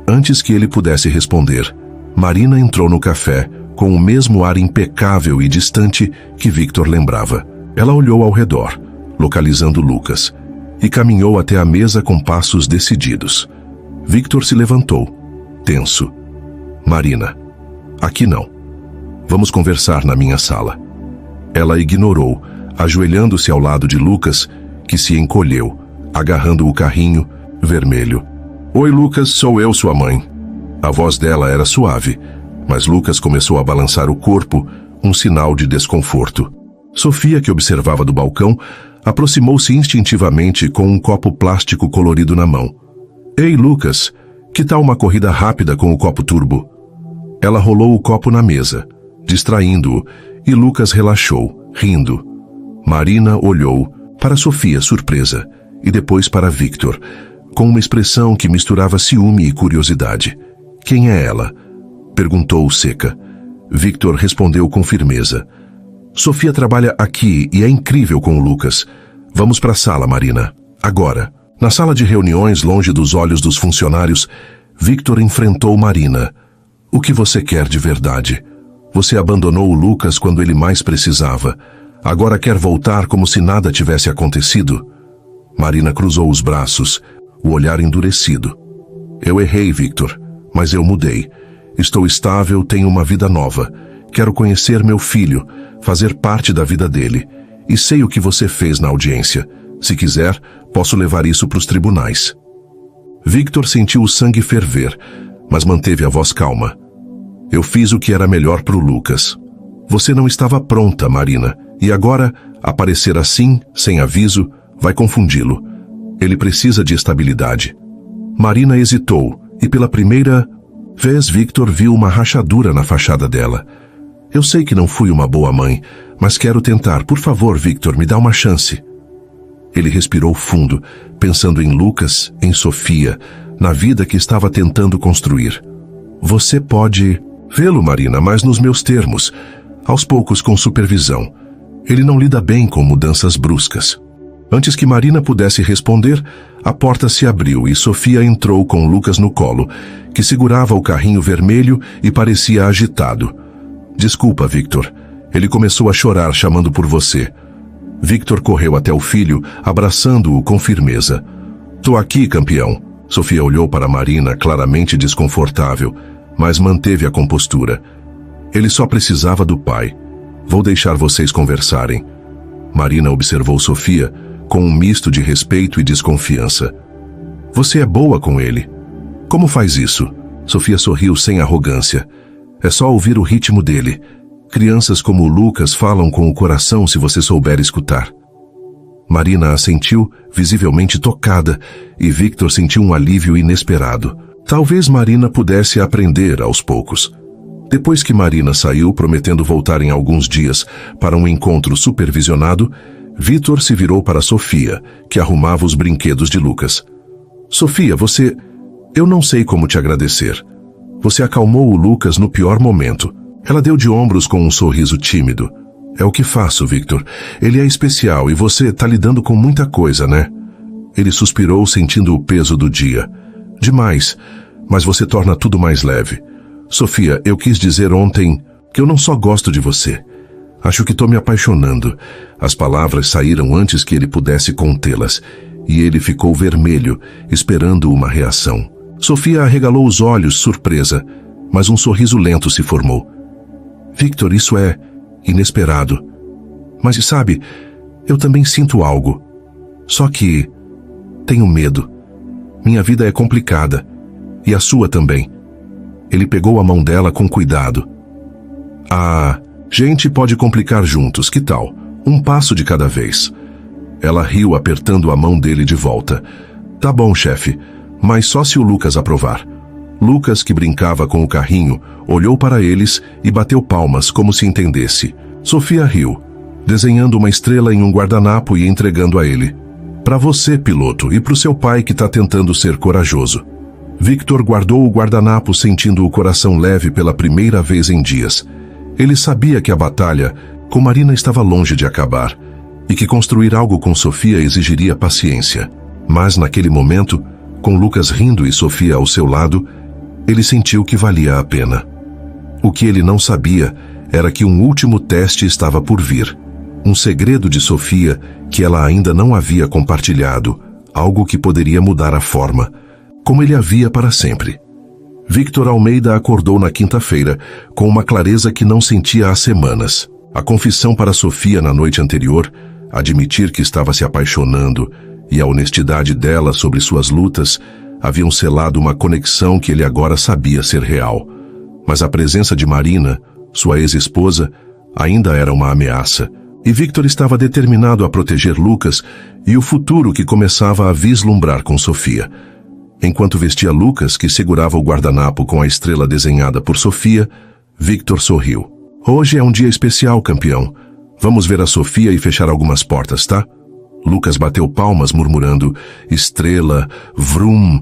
Antes que ele pudesse responder, Marina entrou no café com o mesmo ar impecável e distante que Victor lembrava. Ela olhou ao redor, localizando Lucas, e caminhou até a mesa com passos decididos. Victor se levantou, tenso. Marina, aqui não. Vamos conversar na minha sala. Ela ignorou, ajoelhando-se ao lado de Lucas, que se encolheu, agarrando o carrinho vermelho. Oi, Lucas, sou eu, sua mãe. A voz dela era suave, mas Lucas começou a balançar o corpo, um sinal de desconforto. Sofia, que observava do balcão, aproximou-se instintivamente com um copo plástico colorido na mão. Ei, Lucas, que tal uma corrida rápida com o copo turbo? Ela rolou o copo na mesa, distraindo-o, e Lucas relaxou, rindo. Marina olhou para Sofia, surpresa, e depois para Victor, com uma expressão que misturava ciúme e curiosidade. Quem é ela? Perguntou seca. Victor respondeu com firmeza. Sofia trabalha aqui e é incrível com o Lucas. Vamos para a sala, Marina. Agora. Na sala de reuniões, longe dos olhos dos funcionários, Victor enfrentou Marina. O que você quer de verdade? Você abandonou o Lucas quando ele mais precisava. Agora quer voltar como se nada tivesse acontecido? Marina cruzou os braços, o olhar endurecido. Eu errei, Victor, mas eu mudei. Estou estável, tenho uma vida nova. Quero conhecer meu filho, fazer parte da vida dele. E sei o que você fez na audiência. Se quiser, posso levar isso para os tribunais. Victor sentiu o sangue ferver, mas manteve a voz calma. Eu fiz o que era melhor para o Lucas. Você não estava pronta, Marina, e agora, aparecer assim, sem aviso, vai confundi-lo. Ele precisa de estabilidade. Marina hesitou, e pela primeira vez Victor viu uma rachadura na fachada dela. Eu sei que não fui uma boa mãe, mas quero tentar. Por favor, Victor, me dá uma chance. Ele respirou fundo, pensando em Lucas, em Sofia, na vida que estava tentando construir. Você pode vê-lo, Marina, mas nos meus termos, aos poucos com supervisão. Ele não lida bem com mudanças bruscas. Antes que Marina pudesse responder, a porta se abriu e Sofia entrou com Lucas no colo, que segurava o carrinho vermelho e parecia agitado. Desculpa, Victor. Ele começou a chorar chamando por você. Victor correu até o filho, abraçando-o com firmeza. Tô aqui, campeão. Sofia olhou para Marina, claramente desconfortável, mas manteve a compostura. Ele só precisava do pai. Vou deixar vocês conversarem. Marina observou Sofia com um misto de respeito e desconfiança. Você é boa com ele. Como faz isso? Sofia sorriu sem arrogância. É só ouvir o ritmo dele. Crianças como o Lucas falam com o coração se você souber escutar. Marina assentiu, visivelmente tocada, e Victor sentiu um alívio inesperado. Talvez Marina pudesse aprender aos poucos. Depois que Marina saiu, prometendo voltar em alguns dias para um encontro supervisionado, Victor se virou para Sofia, que arrumava os brinquedos de Lucas. Sofia, você... Eu não sei como te agradecer. Você acalmou o Lucas no pior momento. Ela deu de ombros com um sorriso tímido. É o que faço, Victor. Ele é especial e você tá lidando com muita coisa, né? Ele suspirou, sentindo o peso do dia. Demais, mas você torna tudo mais leve. Sofia, eu quis dizer ontem que eu não só gosto de você. Acho que tô me apaixonando. As palavras saíram antes que ele pudesse contê-las, e ele ficou vermelho, esperando uma reação. Sofia arregalou os olhos, surpresa, mas um sorriso lento se formou. Victor, isso é inesperado. Mas sabe, eu também sinto algo. Só que tenho medo. Minha vida é complicada. E a sua também. Ele pegou a mão dela com cuidado. Gente pode complicar juntos, que tal? Um passo de cada vez. Ela riu, apertando a mão dele de volta. Tá bom, chefe, mas só se o Lucas aprovar. Lucas, que brincava com o carrinho, olhou para eles e bateu palmas como se entendesse. Sofia riu, desenhando uma estrela em um guardanapo e entregando a ele. Para você, piloto, e para o seu pai que está tentando ser corajoso. Victor guardou o guardanapo, sentindo o coração leve pela primeira vez em dias. Ele sabia que a batalha com Marina estava longe de acabar e que construir algo com Sofia exigiria paciência. Mas naquele momento, com Lucas rindo e Sofia ao seu lado, ele sentiu que valia a pena. O que ele não sabia era que um último teste estava por vir. Um segredo de Sofia que ela ainda não havia compartilhado, algo que poderia mudar a forma, como ele havia para sempre. Victor Almeida acordou na quinta-feira com uma clareza que não sentia há semanas. A confissão para Sofia na noite anterior, admitir que estava se apaixonando e a honestidade dela sobre suas lutas haviam selado uma conexão que ele agora sabia ser real. Mas a presença de Marina, sua ex-esposa, ainda era uma ameaça, e Victor estava determinado a proteger Lucas e o futuro que começava a vislumbrar com Sofia. Enquanto vestia Lucas, que segurava o guardanapo com a estrela desenhada por Sofia, Victor sorriu. Hoje é um dia especial, campeão. Vamos ver a Sofia e fechar algumas portas, tá? Lucas bateu palmas murmurando estrela, vrum,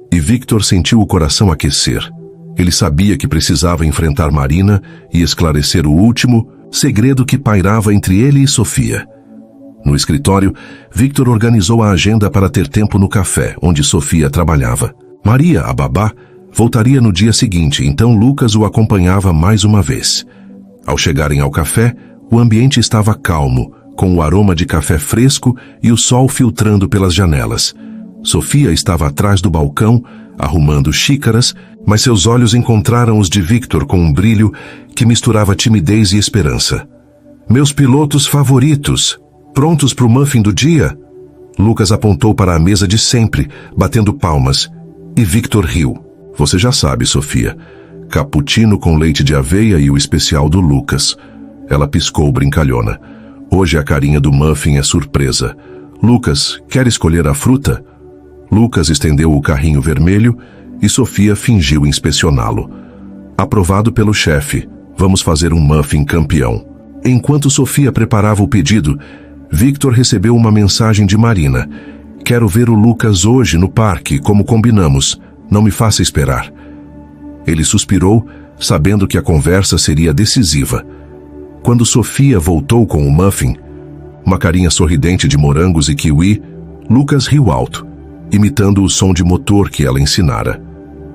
e Victor sentiu o coração aquecer. Ele sabia que precisava enfrentar Marina e esclarecer o último segredo que pairava entre ele e Sofia. No escritório, Victor organizou a agenda para ter tempo no café, onde Sofia trabalhava. Maria, a babá, voltaria no dia seguinte, então Lucas o acompanhava mais uma vez. Ao chegarem ao café, o ambiente estava calmo, com o aroma de café fresco e o sol filtrando pelas janelas. Sofia estava atrás do balcão, arrumando xícaras, mas seus olhos encontraram os de Victor com um brilho que misturava timidez e esperança. Meus pilotos favoritos, prontos para o muffin do dia? Lucas apontou para a mesa de sempre, batendo palmas, e Victor riu. Você já sabe, Sofia. Cappuccino com leite de aveia e o especial do Lucas. Ela piscou brincalhona. Hoje a carinha do muffin é surpresa. Lucas, quer escolher a fruta? Lucas estendeu o carrinho vermelho e Sofia fingiu inspecioná-lo. Aprovado pelo chefe. Vamos fazer um muffin campeão. Enquanto Sofia preparava o pedido, Victor recebeu uma mensagem de Marina. Quero ver o Lucas hoje no parque, como combinamos. Não me faça esperar. Ele suspirou, sabendo que a conversa seria decisiva. Quando Sofia voltou com o muffin, uma carinha sorridente de morangos e kiwi, Lucas riu alto, imitando o som de motor que ela ensinara.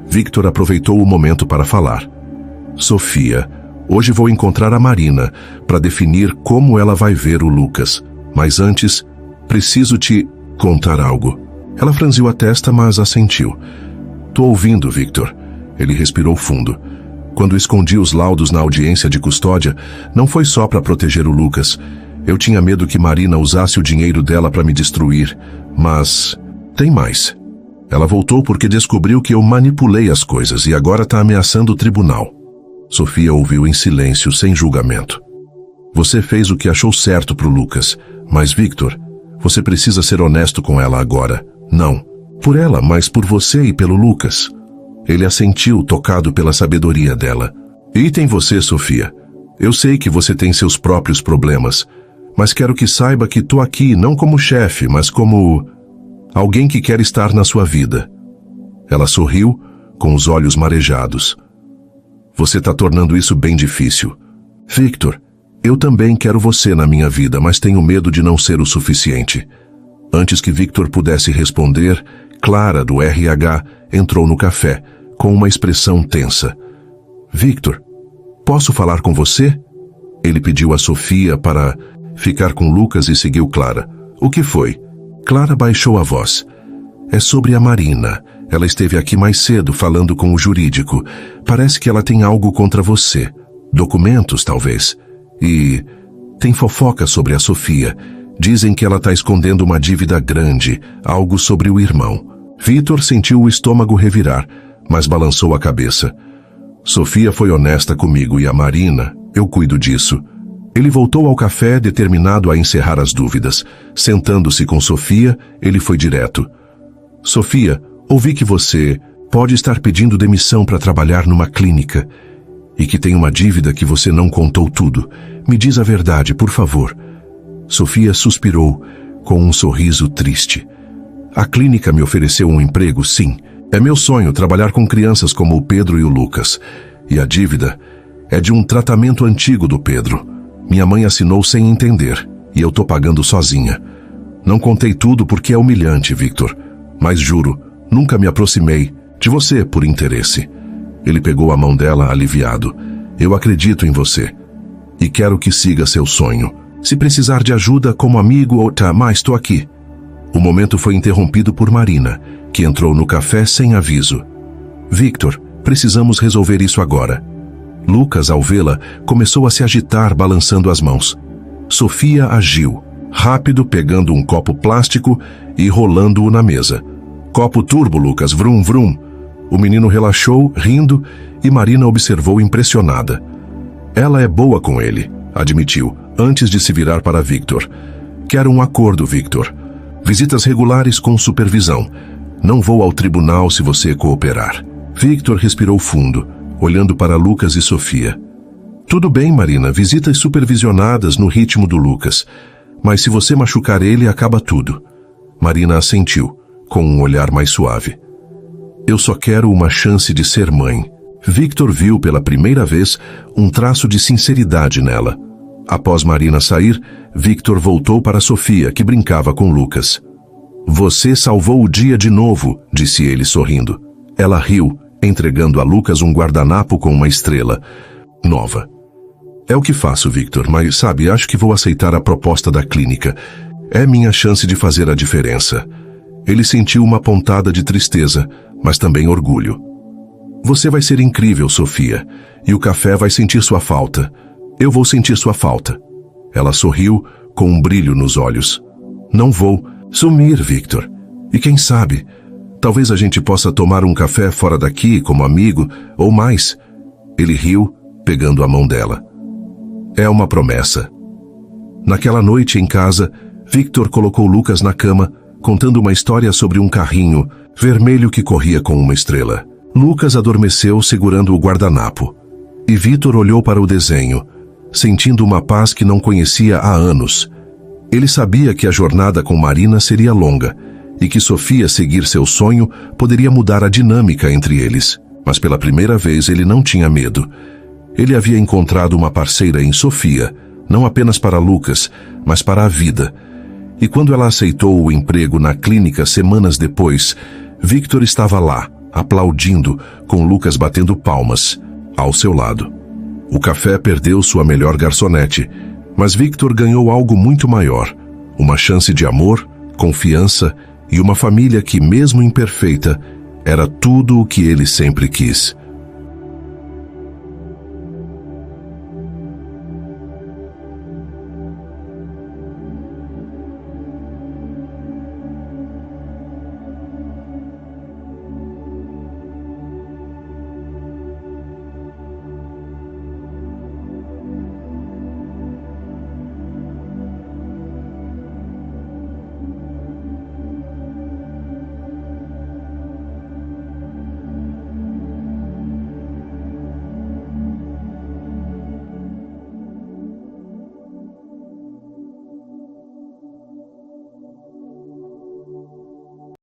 Victor aproveitou o momento para falar. Sofia, hoje vou encontrar a Marina para definir como ela vai ver o Lucas. Mas antes, preciso te contar algo. Ela franziu a testa, mas assentiu. Tô ouvindo, Victor. Ele respirou fundo. Quando escondi os laudos na audiência de custódia, não foi só para proteger o Lucas. Eu tinha medo que Marina usasse o dinheiro dela para me destruir. Mas tem mais. Ela voltou porque descobriu que eu manipulei as coisas e agora está ameaçando o tribunal. Sofia ouviu em silêncio, sem julgamento. Você fez o que achou certo pro Lucas. Mas, Victor, você precisa ser honesto com ela agora. Não por ela, mas por você e pelo Lucas. Ele assentiu, tocado pela sabedoria dela. E tem você, Sofia. Eu sei que você tem seus próprios problemas, mas quero que saiba que tô aqui não como chefe, mas como alguém que quer estar na sua vida. Ela sorriu, com os olhos marejados. Você tá tornando isso bem difícil. Victor, eu também quero você na minha vida, mas tenho medo de não ser o suficiente. Antes que Victor pudesse responder, Clara, do RH, entrou no café, com uma expressão tensa. Victor, posso falar com você? Ele pediu a Sofia para ficar com Lucas e seguiu Clara. O que foi? Clara baixou a voz. É sobre a Marina. Ela esteve aqui mais cedo falando com o jurídico. Parece que ela tem algo contra você. Documentos, talvez. E tem fofoca sobre a Sofia. Dizem que ela está escondendo uma dívida grande, algo sobre o irmão. Victor sentiu o estômago revirar, mas balançou a cabeça. Sofia foi honesta comigo e a Marina, Eu cuido disso. Ele voltou ao café determinado a encerrar as dúvidas. Sentando-se com Sofia, ele foi direto. Sofia, ouvi que você pode estar pedindo demissão para trabalhar numa clínica e que tem uma dívida que você não contou tudo. Me diz a verdade, por favor. Sofia suspirou com um sorriso triste. A clínica me ofereceu um emprego, sim. É meu sonho trabalhar com crianças como o Pedro e o Lucas. E a dívida é de um tratamento antigo do Pedro. Minha mãe assinou sem entender, e eu tô pagando sozinha. Não contei tudo porque é humilhante, Victor. Mas juro, nunca me aproximei de você por interesse. Ele pegou a mão dela, aliviado. Eu acredito em você. E quero que siga seu sonho. Se precisar de ajuda como amigo ou... mas tô aqui. O momento foi interrompido por Marina, que entrou no café sem aviso. Victor, precisamos resolver isso agora. Lucas, ao vê-la, começou a se agitar, balançando as mãos. Sofia agiu, rápido, pegando um copo plástico e rolando-o na mesa. Copo turbo, Lucas, vrum, vrum. O menino relaxou, rindo, e Marina observou impressionada. Ela é boa com ele, admitiu, antes de se virar para Victor. Quero um acordo, Victor. Visitas regulares com supervisão. Não vou ao tribunal se você cooperar. Victor respirou fundo, olhando para Lucas e Sofia. Tudo bem, Marina, visitas supervisionadas no ritmo do Lucas. Mas se você machucar ele, acaba tudo. Marina assentiu, com um olhar mais suave. Eu só quero uma chance de ser mãe. Victor viu pela primeira vez um traço de sinceridade nela. Após Marina sair, Victor voltou para Sofia, que brincava com Lucas. Você salvou o dia de novo, disse ele sorrindo. Ela riu, entregando a Lucas um guardanapo com uma estrela nova. É o que faço, Victor, mas sabe, acho que vou aceitar a proposta da clínica. É minha chance de fazer a diferença. Ele sentiu uma pontada de tristeza, mas também orgulho. Você vai ser incrível, Sofia, e o café vai sentir sua falta. Eu vou sentir sua falta. Ela sorriu com um brilho nos olhos. Não vou sumir, Victor. E quem sabe, talvez a gente possa tomar um café fora daqui como amigo, ou mais. Ele riu, pegando a mão dela. É uma promessa. Naquela noite em casa, Victor colocou Lucas na cama, contando uma história sobre um carrinho vermelho que corria com uma estrela. Lucas adormeceu segurando o guardanapo. E Victor olhou para o desenho, sentindo uma paz que não conhecia há anos. Ele sabia que a jornada com Marina seria longa e que Sofia seguir seu sonho poderia mudar a dinâmica entre eles. Mas pela primeira vez ele não tinha medo. Ele havia encontrado uma parceira em Sofia, não apenas para Lucas, mas para a vida. E quando ela aceitou o emprego na clínica semanas depois, Victor estava lá, aplaudindo, com Lucas batendo palmas, ao seu lado. O café perdeu sua melhor garçonete, mas Victor ganhou algo muito maior, uma chance de amor, confiança e uma família que, mesmo imperfeita, era tudo o que ele sempre quis.